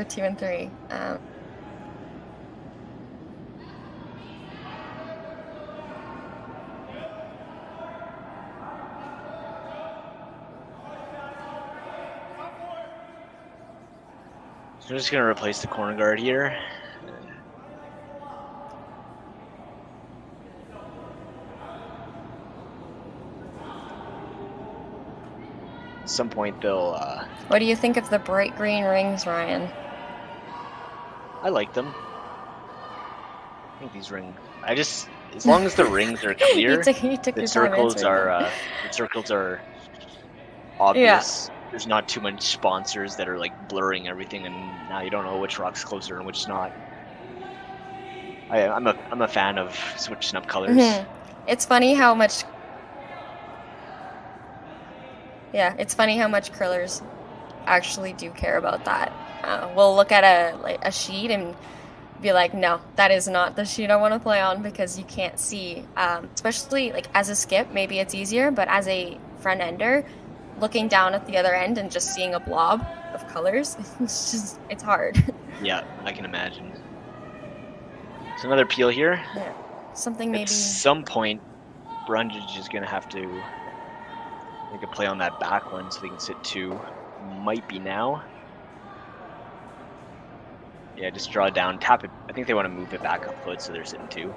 So I'm just gonna replace the corner guard here. At some point they'll What do you think of the bright green rings, Ryan? I like them. I think these rings as long as the rings are clear, you took your the time circles are obvious. There's not too much sponsors that are like blurring everything, and now you don't know which rock's closer and which not. I'm a fan of switching up colors. Mm-hmm. It's funny how much. Yeah, it's funny how much curlers actually do care about that. We'll look at a sheet and be like, no, that is not the sheet I want to play on because you can't see. Especially like as a skip, maybe it's easier, but as a front ender, looking down at the other end and just seeing a blob of colors, it's hard. Yeah, I can imagine. So another peel here. Yeah. Something maybe. At some point, Brundidge is going to have to make a play on that back one so they can sit 2. Might be now. Yeah, just draw it down, tap it. I think they want to move it back a foot so they're sitting 2.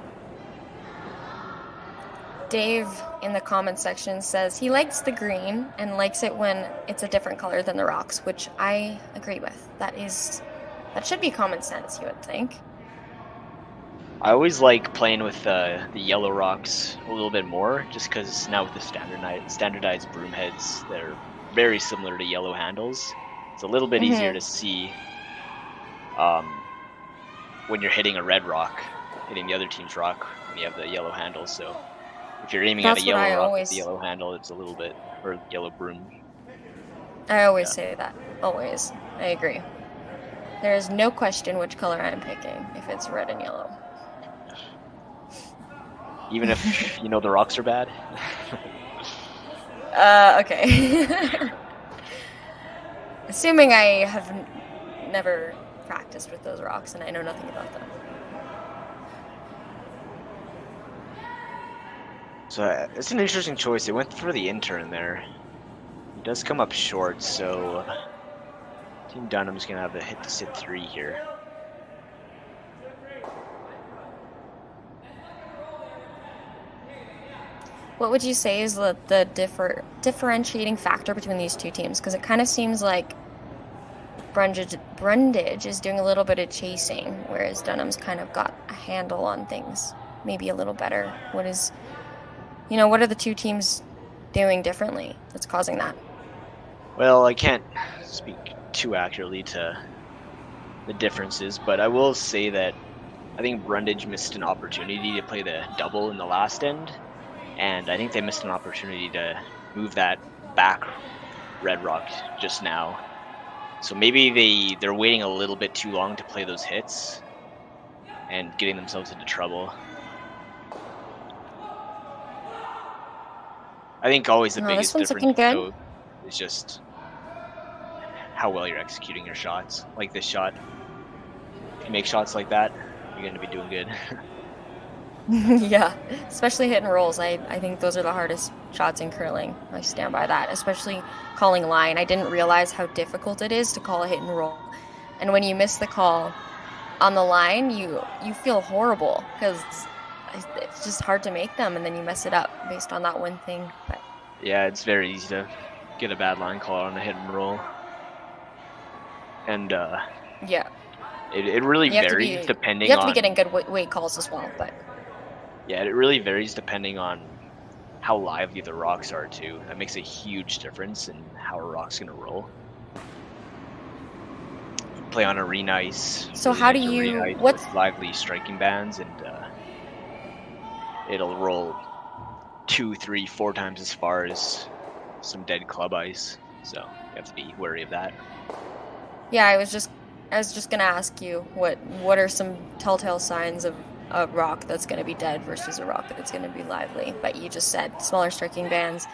Dave in the comment section says he likes the green and likes it when it's a different color than the rocks, which I agree with. That should be common sense, you would think. I always like playing with the yellow rocks a little bit more, just because now with the standardized broom heads, they're very similar to yellow handles. It's a little bit easier to see when you're hitting a red rock, hitting the other team's rock when you have the yellow handle. So if you're aiming at a yellow rock with the yellow handle, it's a little bit, or yellow broom. I always say that. Always. I agree. There is no question which color I'm picking if it's red and yellow. Even if you know the rocks are bad? Okay. Assuming I have never practiced with those rocks and I know nothing about them. So it's an interesting choice. They went for the intern there. He does come up short, so Team Dunnam's going to have a hit to sit 3 here. What would you say is the differentiating factor between these two teams? Because it kind of seems like Brundidge is doing a little bit of chasing, whereas Dunnam's kind of got a handle on things, maybe a little better. What are the two teams doing differently that's causing that? Well, I can't speak too accurately to the differences, but I will say that I think Brundidge missed an opportunity to play the double in the last end. And I think they missed an opportunity to move that back red rock just now. So maybe they're waiting a little bit too long to play those hits and getting themselves into trouble. I think always the biggest difference though, is just how well you're executing your shots. Like this shot. If you make shots like that, you're going to be doing good. Yeah, especially hit and rolls. I think those are the hardest shots in curling. I stand by that, especially calling line. I didn't realize how difficult it is to call a hit and roll. And when you miss the call on the line, you feel horrible because it's just hard to make them, and then you mess it up based on that one thing. But yeah, it's very easy to get a bad line call on a hit and roll. And yeah, it really varies depending on... You have to be getting good weight calls as well, but... Yeah, it really varies depending on how lively the rocks are too. That makes a huge difference in how a rock's gonna roll. Play on arena ice. So how do you... What's lively striking bands, and it'll roll 2, 3, 4 times as far as some dead club ice. So you have to be wary of that. Yeah, I was just gonna ask you what are some telltale signs of a rock that's going to be dead versus a rock that's going to be lively. But you just said smaller striking bands,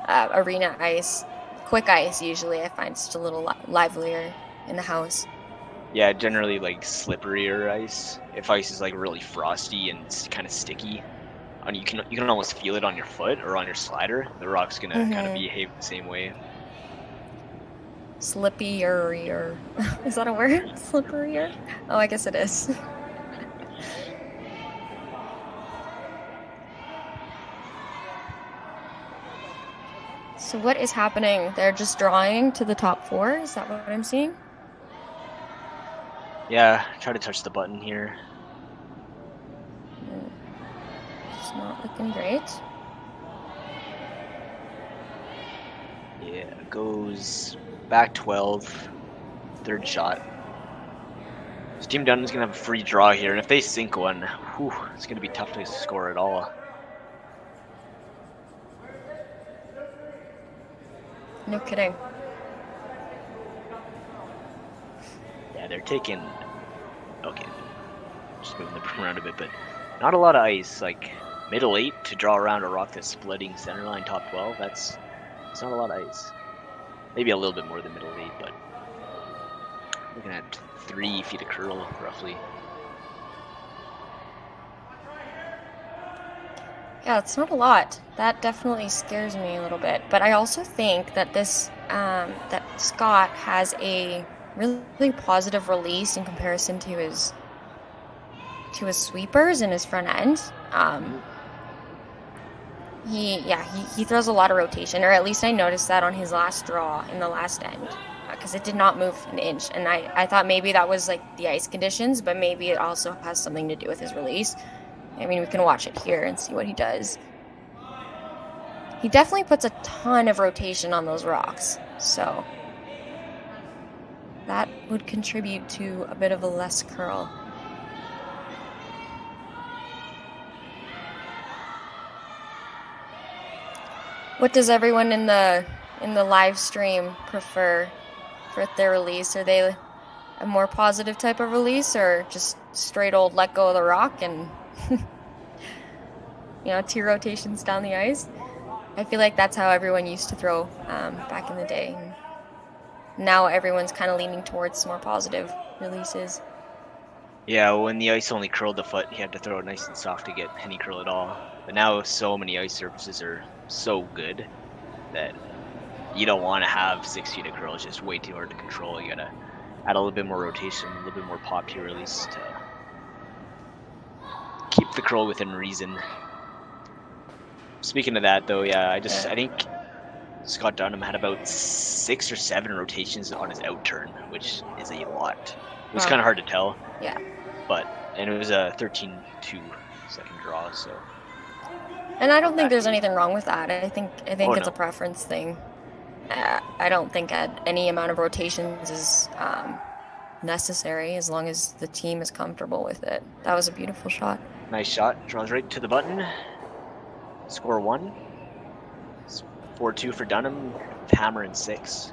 arena ice, quick ice usually I find just a little livelier in the house. Yeah, generally like slipperier ice. If ice is like really frosty and it's kind of sticky, and you can almost feel it on your foot or on your slider, the rock's going to kind of behave the same way. Slipperier. Is that a word? Slipperier? Oh, I guess it is. So what is happening? They're just drawing to the top 4? Is that what I'm seeing? Yeah, try to touch the button here. It's not looking great. Yeah, it goes back 12, third shot. So Team Dunnam's going to have a free draw here, and if they sink one, it's going to be tough to score at all. No kidding. Yeah, they're taking. Okay, just moving the broom around a bit, but not a lot of ice. Like middle 8 to draw around a rock that's splitting center line top 12. It's not a lot of ice. Maybe a little bit more than middle 8, but looking at 3 feet of curl roughly. Yeah, it's not a lot. That definitely scares me a little bit. But I also think that this that Scott has a really positive release in comparison to his sweepers and his front end. He throws a lot of rotation, or at least I noticed that on his last draw in the last end, because it did not move an inch. And I thought maybe that was like the ice conditions, but maybe it also has something to do with his release. I mean, we can watch it here and see what he does. He definitely puts a ton of rotation on those rocks, so that would contribute to a bit of a less curl. What does everyone in the live stream prefer for their release? Are they a more positive type of release, or just straight old let go of the rock and 2 rotations down the ice? I feel like that's how everyone used to throw back in the day. Now everyone's kind of leaning towards more positive releases. Yeah, when the ice only curled the foot, you had to throw it nice and soft to get any curl at all. But now so many ice surfaces are so good that you don't want to have 6 feet of curl. It's just way too hard to control. You gotta add a little bit more rotation, a little bit more pop to your release to keep the curl within reason. Speaking of that, though, yeah, I think Scott Dunnam had about 6 or 7 rotations on his out turn, which is a lot. It was kind of hard to tell. Yeah. And it was a 13-2 second draw, so. And I don't think there's anything wrong with that. I think it's a preference thing. I don't think any amount of rotations is necessary as long as the team is comfortable with it. That was a beautiful shot. Nice shot. Draws right to the button. Score 1. It's 4-2 for Dunnam. Hammer and 6.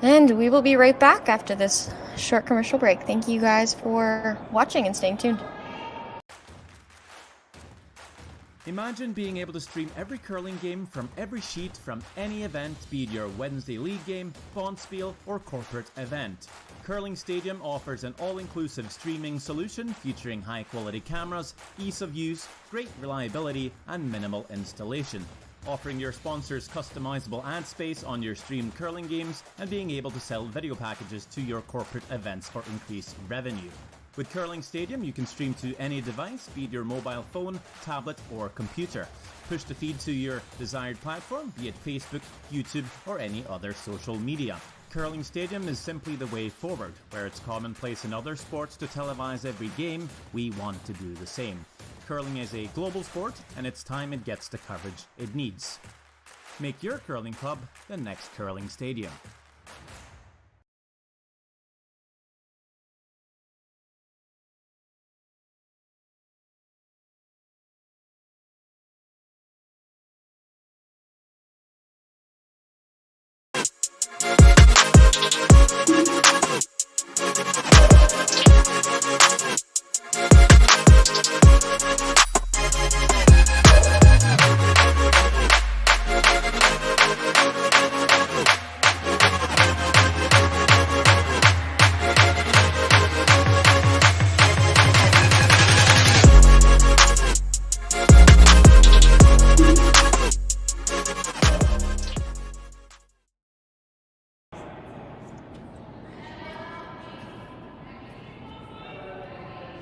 And we will be right back after this short commercial break. Thank you guys for watching and staying tuned. Imagine being able to stream every curling game from every sheet from any event, be it your Wednesday league game, bonspiel, or corporate event. Curling Stadium offers an all-inclusive streaming solution featuring high-quality cameras, ease of use, great reliability, and minimal installation. Offering your sponsors customizable ad space on your streamed curling games and being able to sell video packages to your corporate events for increased revenue. With Curling Stadium, you can stream to any device, be it your mobile phone, tablet, or computer. Push the feed to your desired platform, be it Facebook, YouTube, or any other social media. Curling Stadium is simply the way forward. Where it's commonplace in other sports to televise every game, we want to do the same. Curling is a global sport, and it's time it gets the coverage it needs. Make your curling club the next Curling Stadium.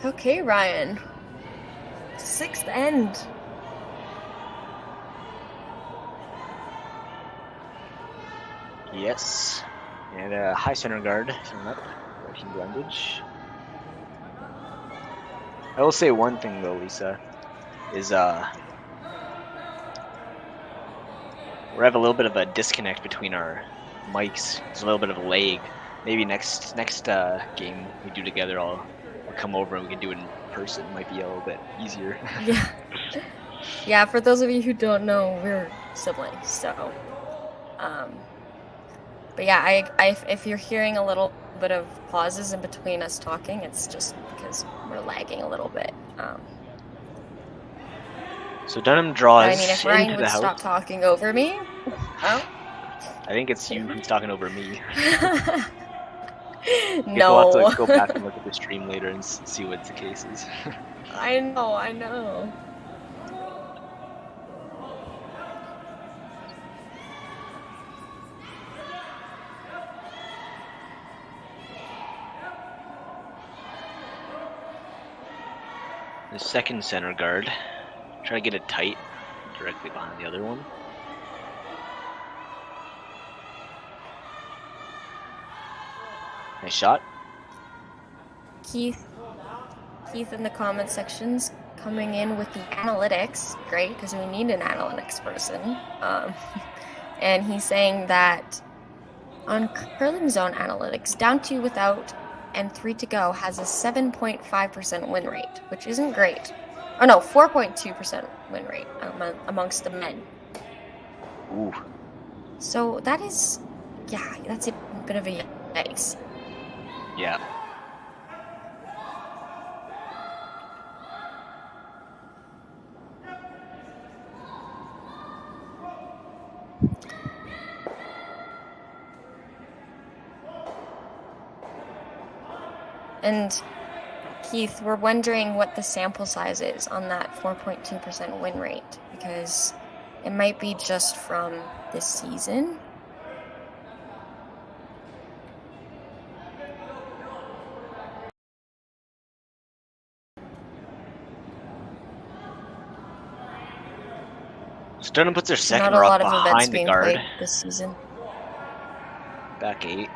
Okay, Ryan. 6th end. Yes. And a high center guard coming up by Jed Brundidge. I will say one thing though, Lisa, is we have a little bit of a disconnect between our mics. There's a little bit of a lag. Maybe next game we do together, I'll come over and we can do it in person. It might be a little bit easier. Yeah. Yeah, for those of you who don't know, siblings. So, but yeah, if you're hearing a little bit of pauses in between us talking, it's just because we're lagging a little bit. So Dunnam draws I mean, if Ryan into would the house. stop talking over me. Oh. I think it's you who's talking over me. No. We'll have to go back and look at the stream later and see what the case is. I know. The second center guard. Try to get it tight directly behind the other one. Nice shot. Keith in the comment sections coming in with the analytics. Great, because we need an analytics person. And he's saying that on Curling Zone Analytics, down 2 without and 3 to go has a 7.5% win rate, which isn't great. Oh no, 4.2% win rate amongst the men. Ooh. So that is, yeah, that's a bit of a yikes. Yeah. And Keith, we're wondering what the sample size is on that 4.2% win rate, because it might be just from this season. Dunnam puts their second Not a rock lot of events behind the being guard. played this season. Back 8.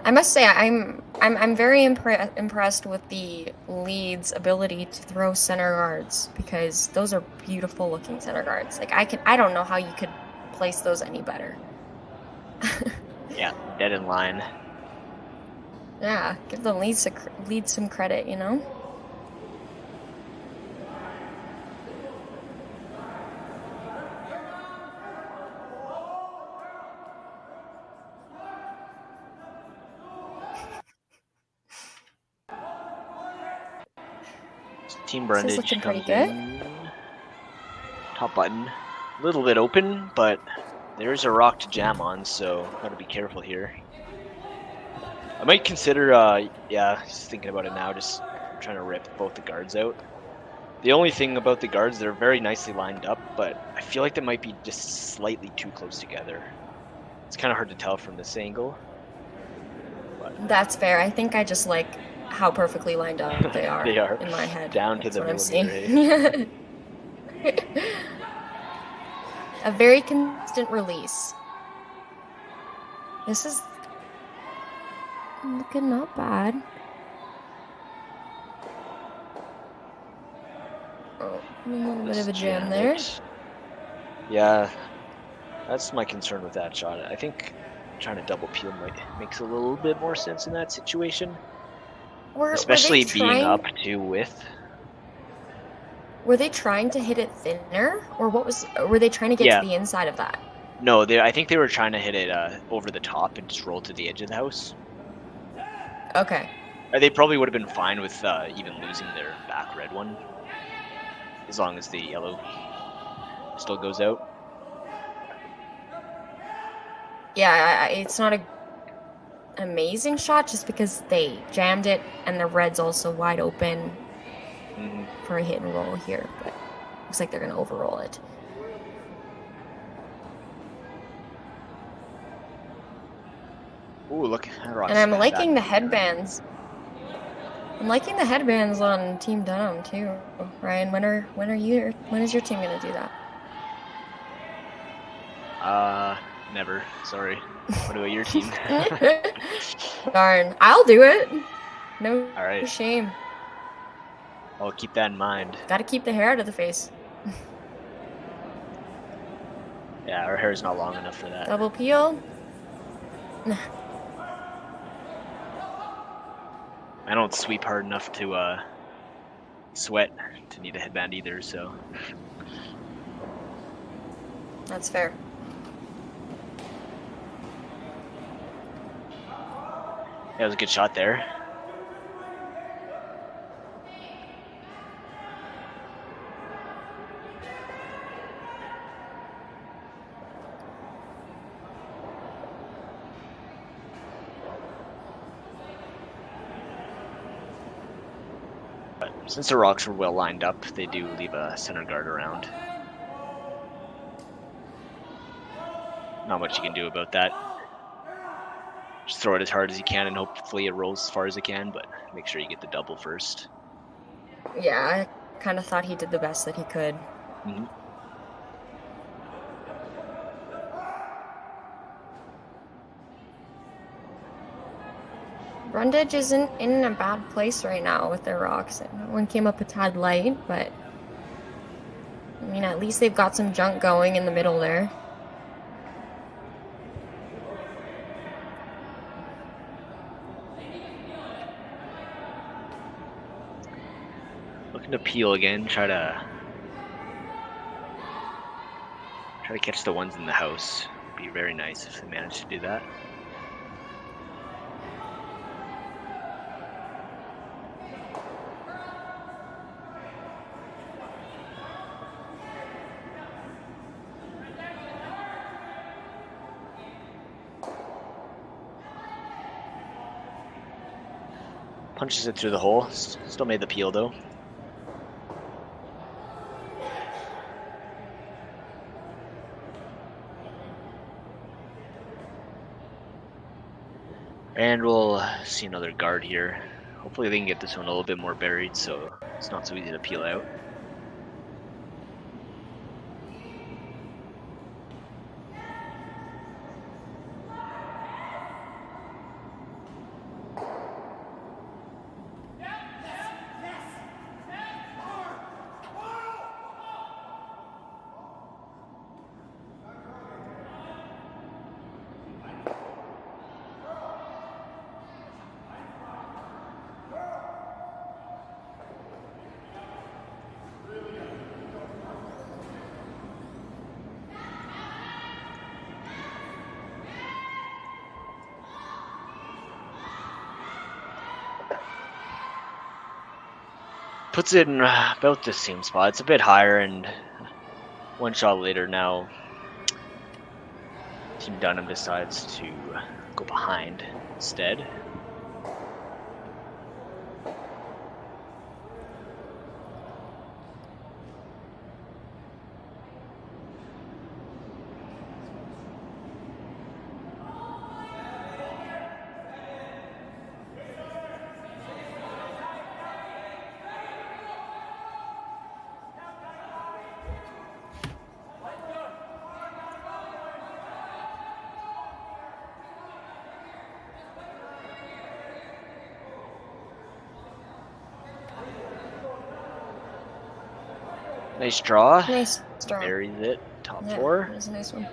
I must say, I'm very impressed with the lead's ability to throw center guards, because those are beautiful looking center guards. Like I don't know how you could place those any better. Yeah, dead in line. Yeah, give the lead some credit, you know. Team This is Brundidge looking pretty comes good. in. Top button. A little bit open, but there's a rock to jam on, so gotta be careful here. I might consider, yeah, just thinking about it now, just trying to rip both the guards out. The only thing about the guards, they're very nicely lined up, but I feel like they might be just slightly too close together. It's kind of hard to tell from this angle. But That's fair. I think I just like how perfectly lined up they are, They are, in my head. down to That's the what I'm millimeter, seeing. A very consistent release. This is looking not bad. Oh, a little bit of a jam there. Yeah, that's my concern with that shot. I think trying to double peel makes a little bit more sense in that situation. Especially being up too with. Were they trying to hit it thinner, or were they trying to get to the inside of that? No, I think they were trying to hit it over the top and just roll to the edge of the house. Okay. They probably would have been fine with even losing their back red one, as long as the yellow still goes out. Yeah, it's not an amazing shot just because they jammed it and the red's also wide open for a hit and roll here, but looks like they're going to overroll it. Ooh, look. And I'm liking the headbands. I'm liking the headbands on Team Dunnam too. Ryan, when is your team going to do that? Never. Sorry. What about your team? Darn. I'll do it. No All right. shame. I'll keep that in mind. Gotta keep the hair out of the face. Yeah, our hair's not long enough for that. Double peel. I don't sweep hard enough to sweat to need a headband either, so. That's fair. That was a good shot there. But since the rocks were well lined up, they do leave a center guard around. Not much you can do about that. Just throw it as hard as you can and hopefully it rolls as far as it can, but make sure you get the double first. Yeah, I kind of thought he did the best that he could. Mm-hmm. Brundidge isn't in a bad place right now with their rocks. One came up a tad light, but I mean, at least they've got some junk going in the middle there. Looking to peel again, try to catch the ones in the house. Would be very nice if they manage to do that. Punches it through the hole. Still made the peel though. And we'll see another guard here. Hopefully they can get this one a little bit more buried so it's not so easy to peel out. Puts it in about the same spot. It's a bit higher, and one shot later now, Team Dunnam decides to go behind instead. Nice draw. Nice draw. Buries it. Top Yeah, four. that was a nice one.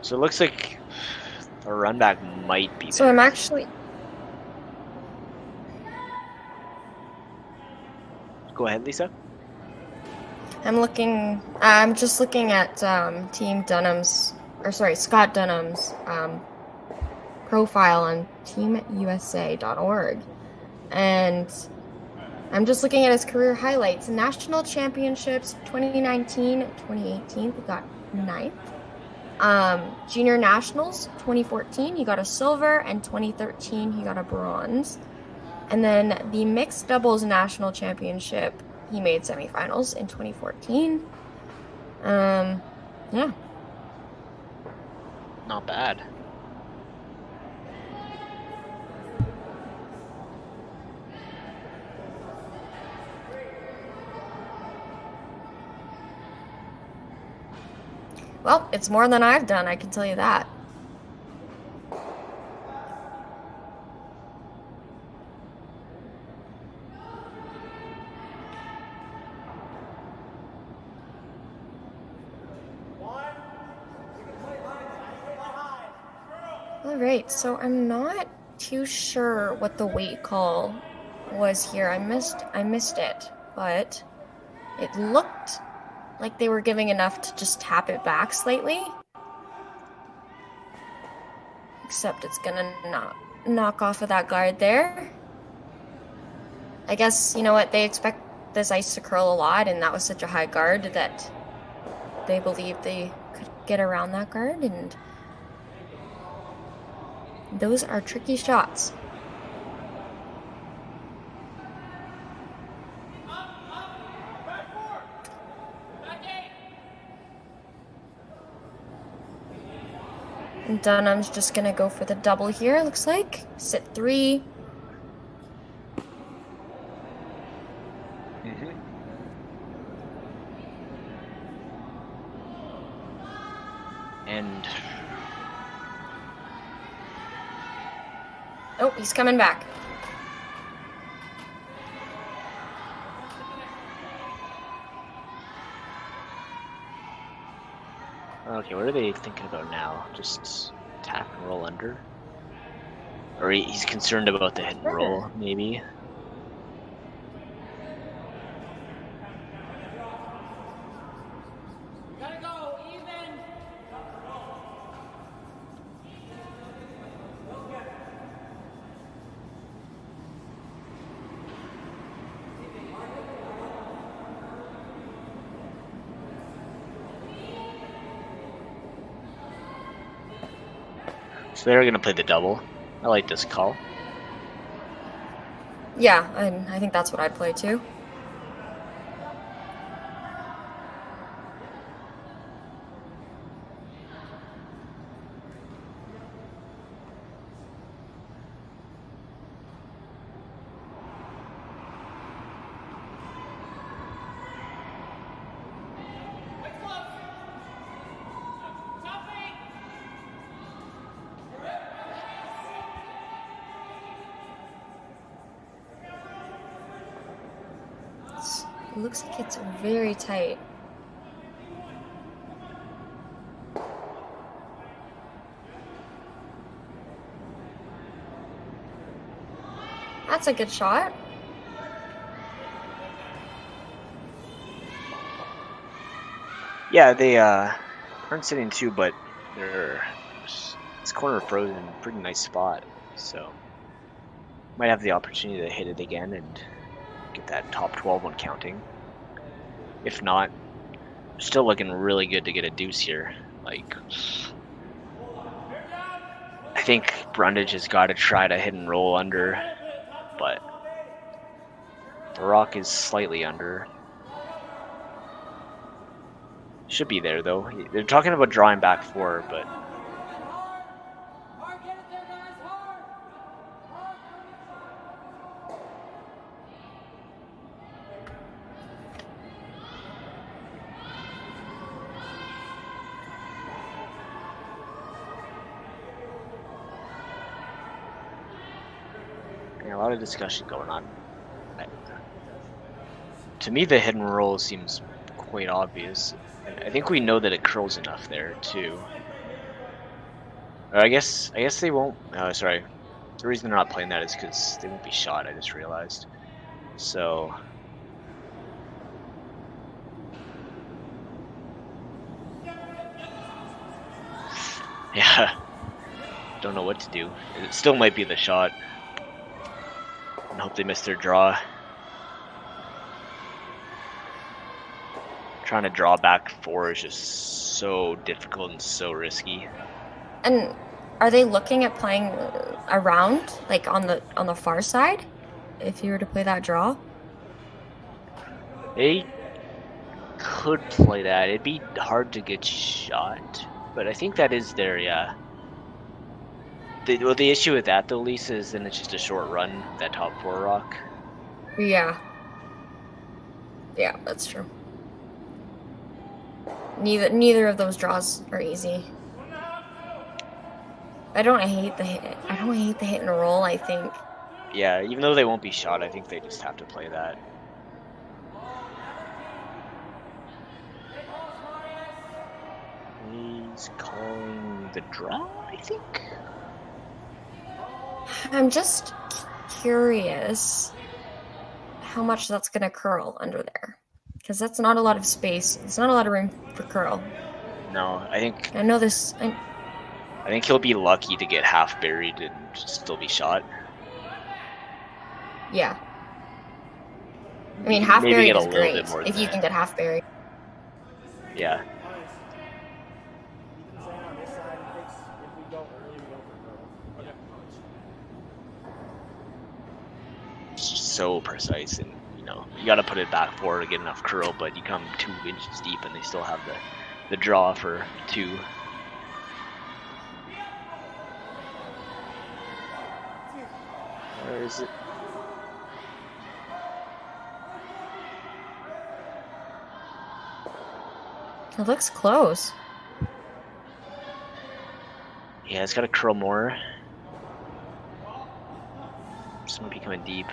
So it looks like a run back might be So there. I'm actually... Go ahead, Lisa. I'm just looking at Team Dunnam's, or sorry, Scott Dunnam's profile on teamusa.org. And I'm just looking at his career highlights. National Championships 2019, 2018, he got 9th. Junior Nationals 2014, he got a silver, and 2013, he got a bronze. And then the Mixed Doubles National Championship, he made semifinals in 2014. Yeah. Not bad. Well, it's more than I've done, I can tell you that. All right, so I'm not too sure what the weight call was here. I missed it, but it looked like they were giving enough to just tap it back slightly. Except it's gonna knock off of that guard there. I guess, you know what, they expect this ice to curl a lot, and that was such a high guard that they believed they could get around that guard, and those are tricky shots. And Dunnam's just gonna go for the double here, looks like. Sit 3. And oh, he's coming back. okay, what are they thinking about now? Just tap and roll under? Or he's concerned about the hit and roll, maybe? So they're gonna play the double. I like this call. Yeah, I think that's what I'd play too. It looks like it's very tight. That's a good shot. Yeah, they aren't sitting 2, but it's corner frozen, pretty nice spot. So might have the opportunity to hit it again and get that top 12 one counting. If not, still looking really good to get a deuce here. Like, I think Brundidge has got to try to hit and roll under, but the rock is slightly under. Should be there though. They're talking about drawing back 4, but a lot of discussion going on. To me, the hit and roll seems quite obvious. I think we know that it curls enough there too. Or I guess they won't. Sorry, the reason they're not playing that is because they won't be shot. I just realized. So yeah, don't know what to do. It still might be the shot. And hope they miss their draw. Trying to draw back 4 is just so difficult and so risky. And are they looking at playing around, like on the far side, if you were to play that draw? They could play that. It'd be hard to get shot, but I think that is there, yeah. The issue with that though, Lisa, is then it's just a short run, that top 4 rock. Yeah. Yeah, that's true. Neither of those draws are easy. I don't hate the hit and roll, I think. Yeah, even though they won't be shot, I think they just have to play that. He's calling the draw, I think. I'm just curious. how much that's going to curl under there. Because that's not a lot of space. It's not a lot of room for curl. No, I know this. I think he'll be lucky to get half buried and still be shot. Yeah. I mean, half Maybe buried get a is little great bit more if than you that. can get half buried. Yeah. It's just so precise, and you got to put it back forward to get enough curl, but you come 2 inches deep and they still have the draw for 2. Where is it? It looks close. Yeah, it's got to curl more. This might be coming deep.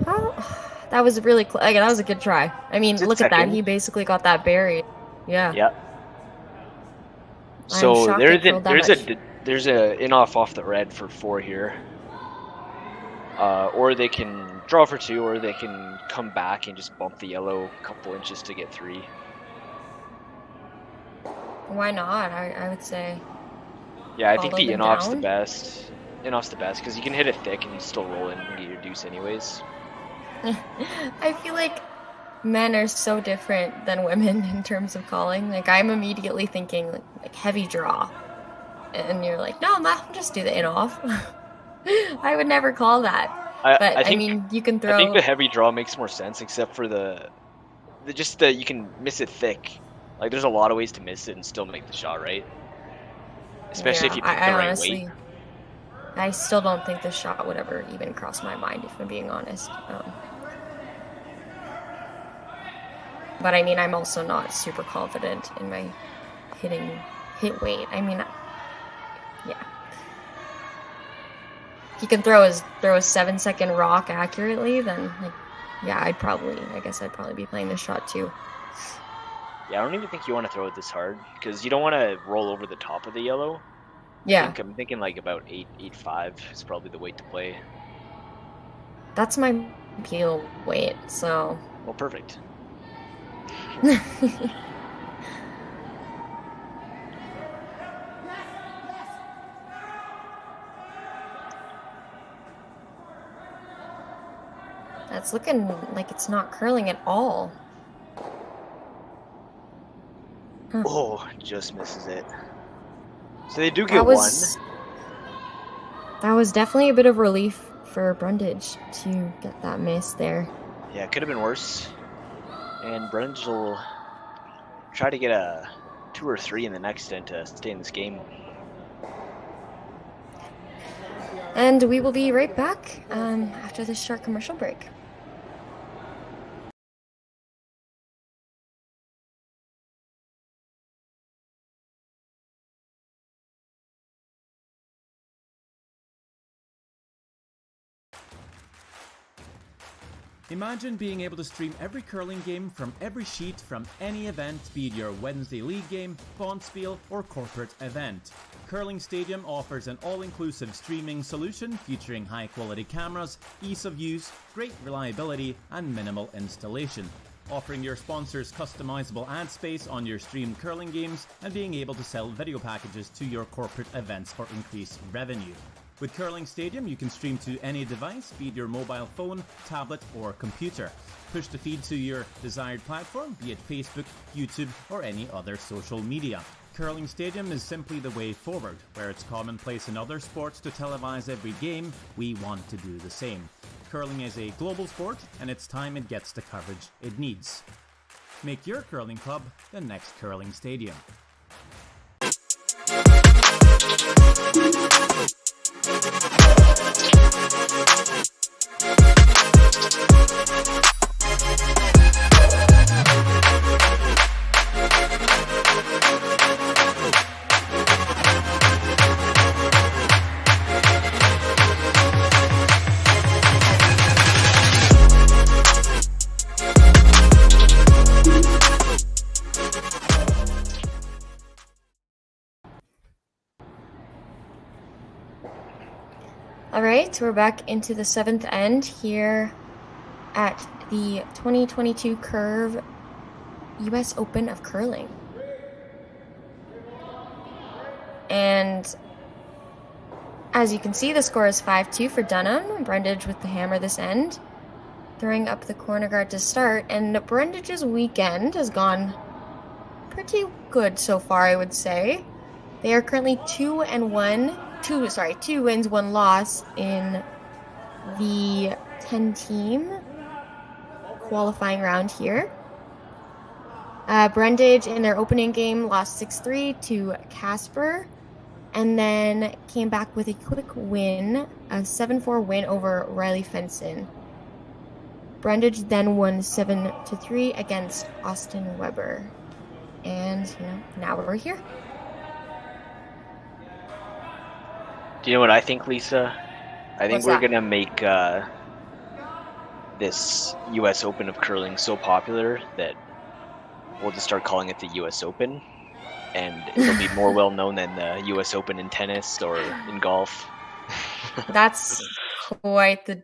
Oh, that was really close. That was a good try. I mean, Is it look at that. second? He basically got that buried. Yeah. Yeah. So shocked there's it curled that there's a in off the red for 4 here. Or they can draw for 2, or they can come back and just bump the yellow a couple inches to get 3. Why not? I would say. Yeah, I think Follow the them in-off's the down? best. In-off's the best because you can hit it thick and you still roll in and get your deuce anyways. I feel like men are so different than women in terms of calling. Like, I'm immediately thinking like heavy draw, and you're like, no, I'll just do the in off. I would never call that. But I mean, you can throw. I think the heavy draw makes more sense, except for you can miss it thick. Like, there's a lot of ways to miss it and still make the shot, right? Especially if you pick the right honestly, weight. I still don't think this shot would ever even cross my mind, if I'm being honest. But I mean, I'm also not super confident in my hit weight. I mean, yeah. He can throw a 7-second rock accurately, then yeah, I guess I'd probably be playing this shot too. Yeah, I don't even think you want to throw it this hard because you don't want to roll over the top of the yellow. Yeah, I'm thinking like about 8.5 is probably the weight to play. that's my peel weight, so. Well, perfect. That's looking like it's not curling at all. Oh, just misses it. So they do get 1. That was definitely a bit of relief for Brundidge to get that miss there. Yeah, it could have been worse. And Brundidge will try to get a 2 or 3 in the next end to stay in this game. And we will be right back after this short commercial break. Imagine being able to stream every curling game from every sheet from any event, be it your Wednesday league game, bonspiel, or corporate event. Curling Stadium offers an all-inclusive streaming solution featuring high-quality cameras, ease of use, great reliability, and minimal installation. Offering your sponsors customizable ad space on your streamed curling games and being able to sell video packages to your corporate events for increased revenue. With Curling Stadium, you can stream to any device, be it your mobile phone, tablet, or computer. Push the feed to your desired platform, be it Facebook, YouTube, or any other social media. Curling Stadium is simply the way forward. Where it's commonplace in other sports to televise every game, we want to do the same. Curling is a global sport, and it's time it gets the coverage it needs. Make your curling club the next Curling Stadium. All right, we're back into the 7th end here at the 2022 Curve U.S. Open of Curling. And as you can see, the score is 5-2 for Dunnam. Brundidge with the hammer this end, throwing up the corner guard to start. And Brundidge's weekend has gone pretty good so far, I would say. They are currently 2 wins, 1 loss in the 10-team qualifying round here. Brundidge in their opening game lost 6-3 to Casper, and then came back with a quick win, a 7-4 win over Riley Fenson. Brundidge then won 7-3 against Austin Weber. And, now we're here. Do you know what I think, Lisa? I think What's we're that? going to make this U.S. Open of curling so popular that we'll just start calling it the U.S. Open. And it'll be more well known than the U.S. Open in tennis or in golf. That's quite the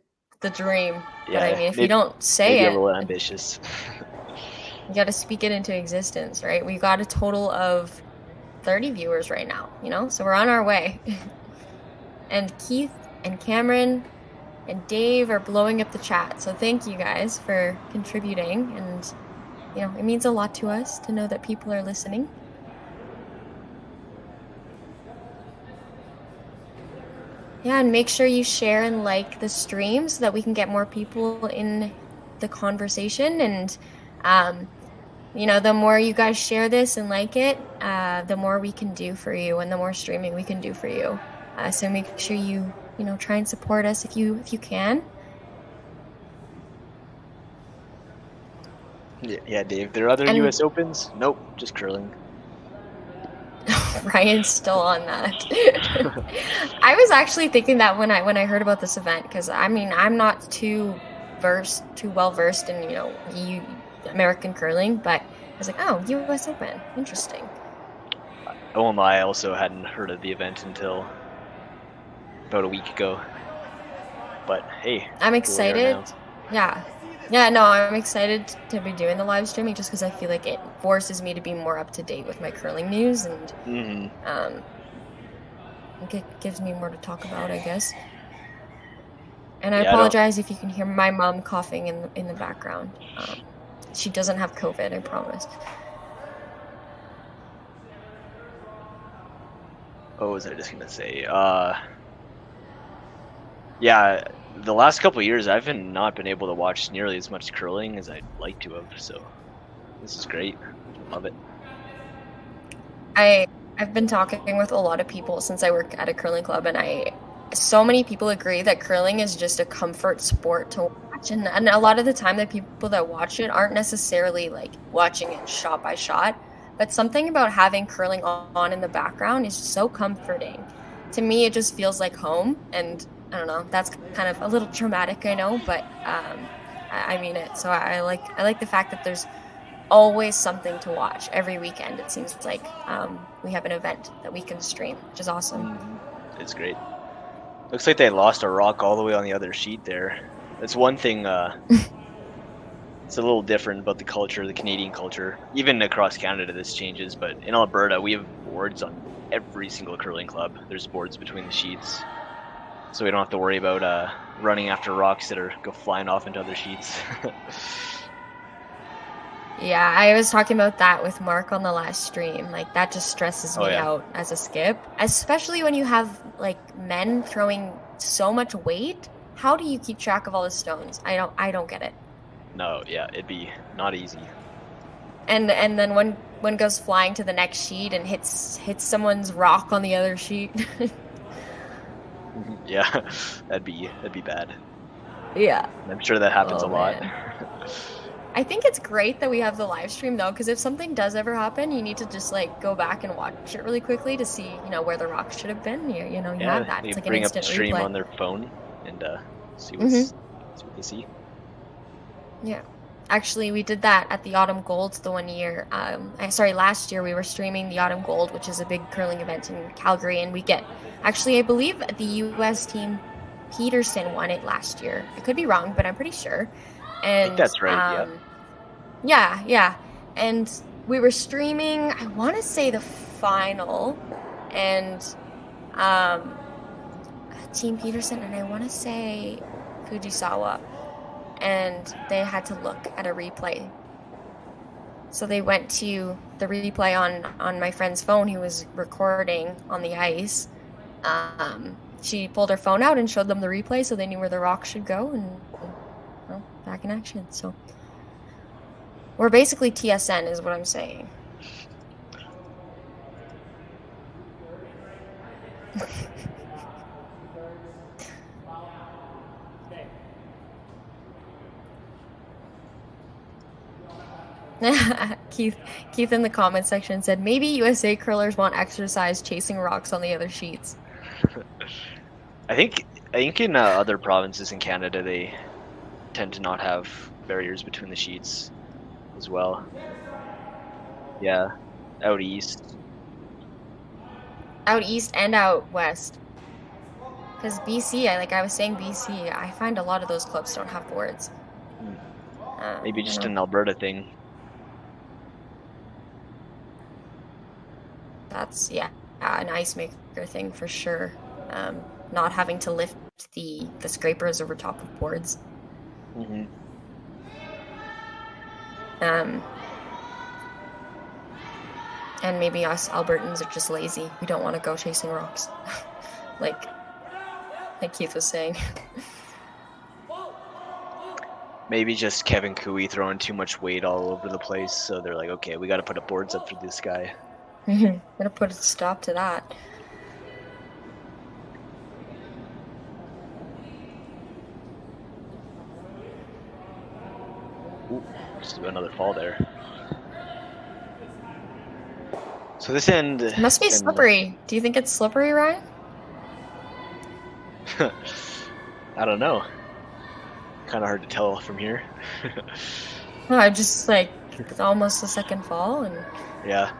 dream. Yeah, but I mean, if you don't say maybe it, a little ambitious. you got to speak it into existence, right? We got a total of 30 viewers right now, so we're on our way. And Keith and Cameron and Dave are blowing up the chat. So thank you guys for contributing. And, it means a lot to us to know that people are listening. Yeah, and make sure you share and like the stream so that we can get more people in the conversation. And, the more you guys share this and like it, the more we can do for you and the more streaming we can do for you. So make sure you, try and support us if you can. Yeah, Dave. There are other U.S. Opens? Nope, just curling. Ryan's still on that. I was actually thinking that when I heard about this event, because I'm not too well versed in American curling, but I was like, oh, U.S. Open, interesting. Oh, and I also hadn't heard of the event until about a week ago. But hey, I'm excited. I'm excited to be doing the live streaming just because I feel like it forces me to be more up to date with my curling news, and it gives me more to talk about, I guess. And I apologize if you can hear my mom coughing in the background. She doesn't have COVID, I promise. What was I just gonna say? The last couple of years I've not been able to watch nearly as much curling as I'd like to have, so this is great. Love it. I've been talking with a lot of people since I work at a curling club, and so many people agree that curling is just a comfort sport to watch, and a lot of the time the people that watch it aren't necessarily like watching it shot by shot, but something about having curling on in the background is so comforting. To me, it just feels like home, and I don't know, that's kind of a little dramatic, I know, but I mean it. So I like the fact that there's always something to watch every weekend. It seems like we have an event that we can stream, which is awesome. It's great. Looks like they lost a rock all the way on the other sheet there. That's one thing. It's a little different about the culture, the Canadian culture. Even across Canada, this changes. But in Alberta, we have boards on every single curling club. There's boards between the sheets, so we don't have to worry about running after rocks that go flying off into other sheets. Yeah, I was talking about that with Mark on the last stream. Like, that just stresses me out as a skip, especially when you have like men throwing so much weight. How do you keep track of all the stones? I don't get it. No, yeah, it'd be not easy. And then one goes flying to the next sheet and hits someone's rock on the other sheet. Yeah, that'd be bad. Yeah, I'm sure that happens a lot. I think it's great that we have the live stream though, because if something does ever happen, you need to just like go back and watch it really quickly to see where the rock should have been. You have that. It's like bring an up the instant stream replay on their phone and see what they see. Yeah. Actually, we did that at the Autumn Golds the one year. Last year we were streaming the Autumn Gold, which is a big curling event in Calgary, and we get, actually, I believe the U.S. team Peterson won it last year. I could be wrong, but I'm pretty sure. And I think that's right. Yeah. And we were streaming, I want to say the final, and Team Peterson, and I want to say Fujisawa, and they had to look at a replay. So they went to the replay on my friend's phone who was recording on the ice. She pulled her phone out and showed them the replay so they knew where the rock should go, and well, back in action. So we're basically TSN is what I'm saying. Keith in the comment section said maybe USA curlers want exercise chasing rocks on the other sheets. I think in other provinces in Canada they tend to not have barriers between the sheets as well. Yeah, out east and out west. Because BC, I was saying BC, I find a lot of those clubs don't have boards. Maybe just an Alberta thing. That's an ice maker thing for sure. Not having to lift the scrapers over top of boards. Mm-hmm. And maybe us Albertans are just lazy. We don't want to go chasing rocks, like Keith was saying. Maybe just Kevin Cooey throwing too much weight all over the place, so they're like, okay, we got to put up boards up for this guy. Gonna put a stop to that. Ooh, just another fall there. So this end It must be slippery. Do you think it's slippery, Ryan? I don't know. Kind of hard to tell from here. No, I'm just it's almost the second fall, and yeah.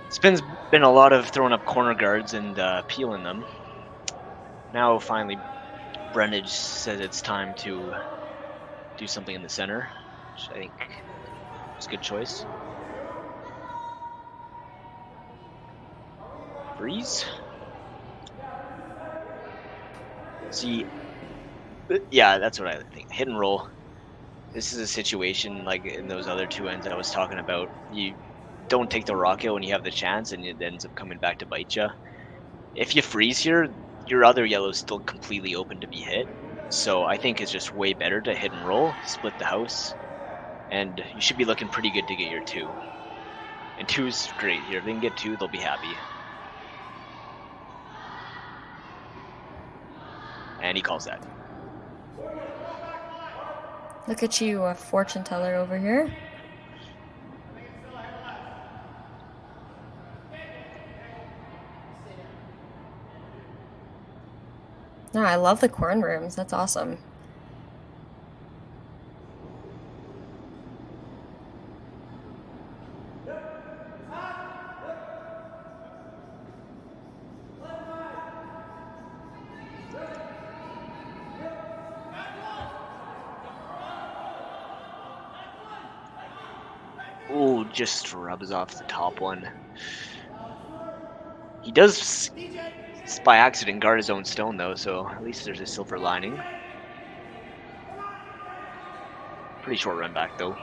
It's been a lot of throwing up corner guards and peeling them. Now finally Brundidge says it's time to do something in the center, which I think is a good choice. Freeze. See, yeah, that's what I think. Hit and roll. This is a situation like in those other two ends I was talking about. You don't take the rocket when you have the chance, and it ends up coming back to bite you. If you freeze here, your other yellow is still completely open to be hit. So I think it's just way better to hit and roll, split the house, and you should be looking pretty good to get your 2. And 2's great here. If they can get 2, they'll be happy. And he calls that. look at you, a fortune teller over here. No, I love the corn rooms. That's awesome. Ooh, just rubs off the top one. He does, by accident, guard his own stone, though, so at least there's a silver lining. Pretty short run back, though.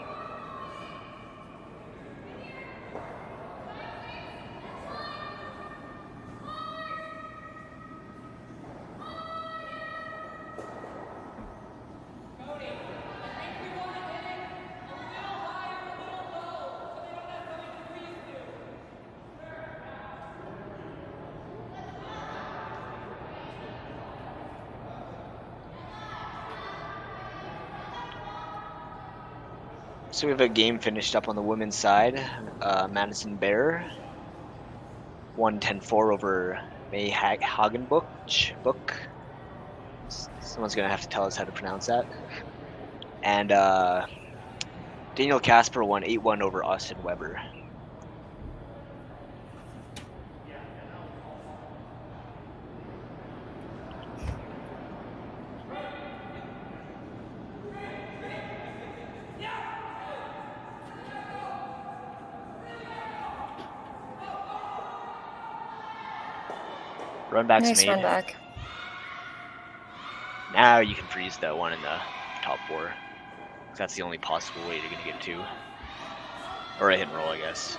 So we have a game finished up on the women's side. Madison Bear won 10-4 over May Hagenbuch. Someone's going to have to tell us how to pronounce that. And Daniel Casper won 8-1 over Austin Weber. Run back's Nice made. run back. Now you can freeze the one in the top 4. That's the only possible way you're gonna get 2. Or a hit and roll, I guess.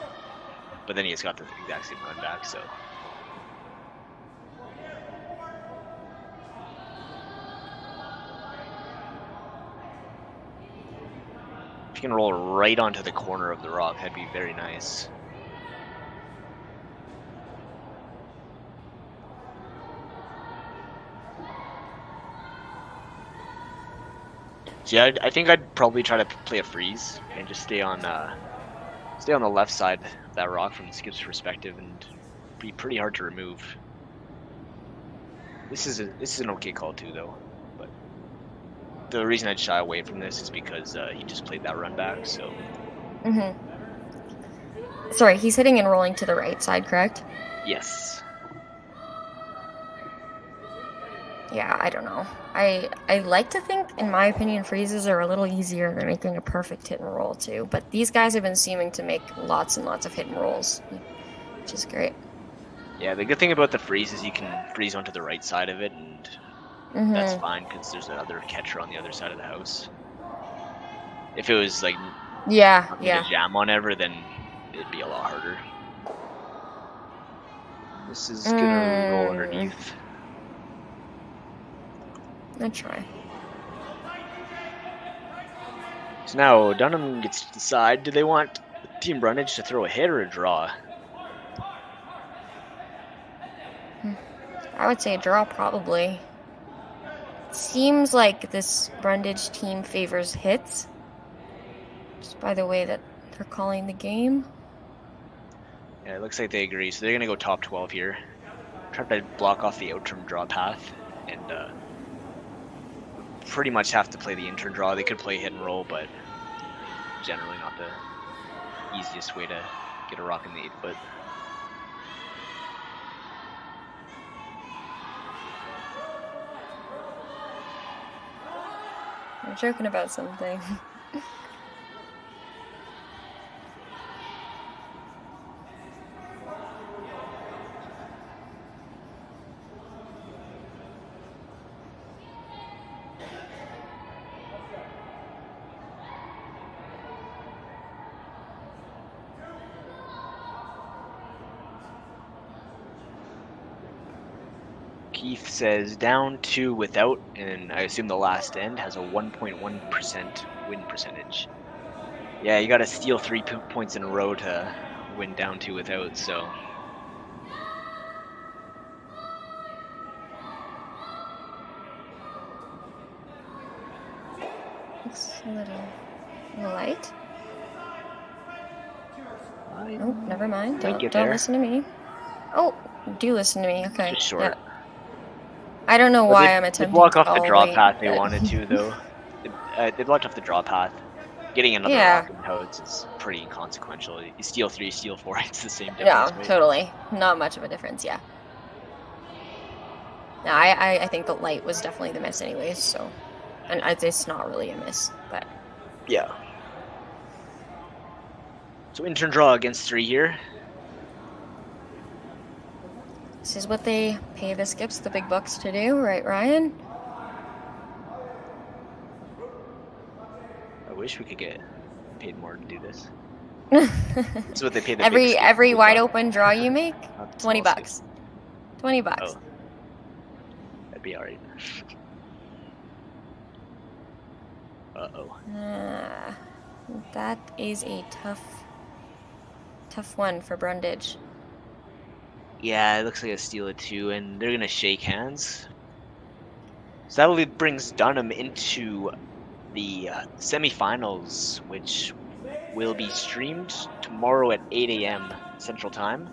But then he's got the exact same run back, so. If you can roll right onto the corner of the rock, that'd be very nice. See, I think I'd probably try to play a freeze and just stay on the left side of that rock from Skip's perspective, and be pretty hard to remove. This is an okay call too, though. But the reason I'd shy away from this is because he just played that run back. So. Sorry, he's hitting and rolling to the right side, correct? Yes. Yeah, I don't know. I like to think, in my opinion, freezes are a little easier than making a perfect hit and roll too. But these guys have been seeming to make lots and lots of hit and rolls, which is great. Yeah, the good thing about the freeze is you can freeze onto the right side of it, and that's fine because there's another catcher on the other side of the house. If it was like to jam on ever, then it'd be a lot harder. This is gonna roll underneath. I'll try. So now Dunnam gets to decide, do they want Team Brundidge to throw a hit or a draw? I would say a draw, probably. It seems like this Brundidge team favors hits, just by the way that they're calling the game. Yeah, it looks like they agree. So they're going to go top 12 here. Try to block off the out-turn draw path, and pretty much have to play the in-turn draw. They could play hit and roll, but generally not the easiest way to get a rock in the 8-foot. I'm joking about something. Keith says down 2 without, and I assume the last end has a 1.1% win percentage. Yeah, you got to steal 3 points in a row to win down 2 without, so. Looks a little light. Nope, never mind. Don't listen to me. Oh, do listen to me. Okay. Just short. Yeah. I don't know why I'm attempting to block to off the draw away, path they but- wanted to, though. They blocked off the draw path. Getting another rock in toads is pretty inconsequential. You steal 3, steal 4, it's the same difference. Yeah, right? totally. Not much of a difference, yeah. No, I think the light was definitely the miss anyways, so. And it's not really a miss, but. Yeah. So in-turn draw against 3 here. This is what they pay the skips the big bucks to do, right, Ryan? I wish we could get paid more to do this. This is what they pay the big skips every to do. wide open draw you make, Not the 20 small bucks. skips. 20 bucks. Oh. That'd be alright. Uh-oh. That is a tough one for Brundidge. Yeah, it looks like a steal of 2, and they're gonna shake hands. So that brings Dunnam into the semifinals, which will be streamed tomorrow at 8 a.m. Central Time.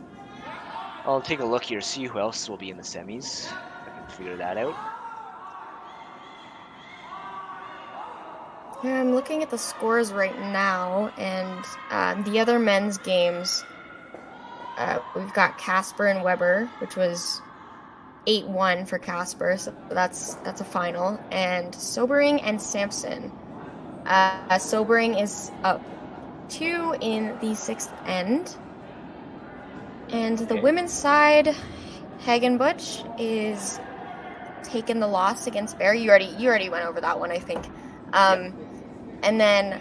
I'll take a look here, see who else will be in the semis. I can figure that out. Yeah, I'm looking at the scores right now, and the other men's games. We've got Casper and Weber, which was 8-1 for Casper, so that's a final. And Sobering and Sampson. Sobering is up 2 in the 6th end. And the women's side Hagenbuch is taking the loss against Barrie. You already went over that one, I think. And then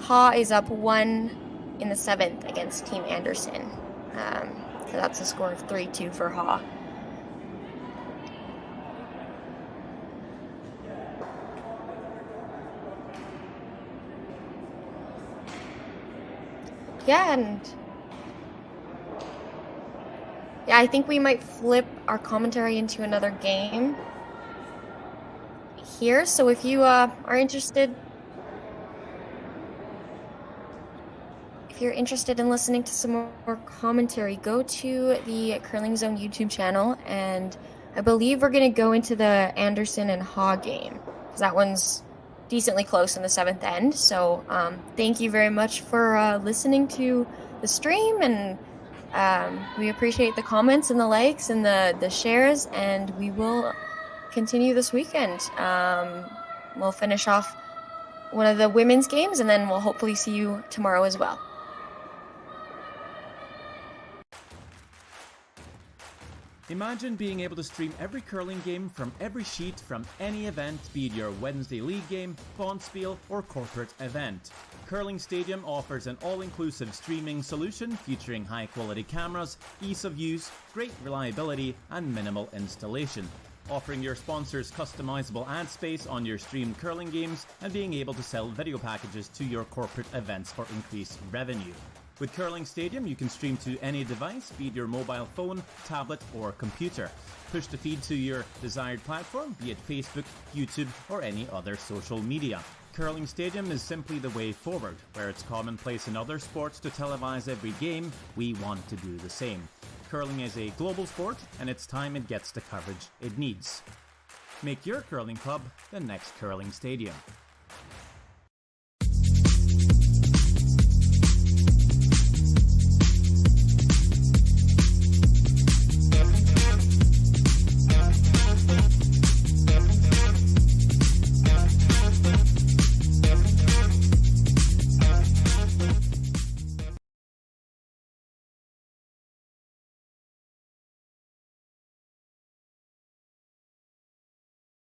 Ha is up 1 in the 7th against Team Anderson. So that's a score of 3-2 for Ha. Yeah, I think we might flip our commentary into another game here. So if you are interested, if you're interested in listening to some more commentary, go to the Curling Zone YouTube channel, and I believe we're going to go into the Anderson and Ha game, because that one's decently close in the 7th end. So thank you very much for listening to the stream, and we appreciate the comments and the likes and the shares, and we will continue this weekend. We'll finish off one of the women's games, and then we'll hopefully see you tomorrow as well. Imagine being able to stream every curling game from every sheet from any event, be it your Wednesday league game, bonspiel, or corporate event. Curling Stadium offers an all-inclusive streaming solution featuring high-quality cameras, ease of use, great reliability, and minimal installation. Offering your sponsors customizable ad space on your streamed curling games, and being able to sell video packages to your corporate events for increased revenue. With Curling Stadium, you can stream to any device, be it your mobile phone, tablet, or computer. Push the feed to your desired platform, be it Facebook, YouTube, or any other social media. Curling Stadium is simply the way forward. Where it's commonplace in other sports to televise every game, we want to do the same. Curling is a global sport, and it's time it gets the coverage it needs. Make your curling club the next Curling Stadium.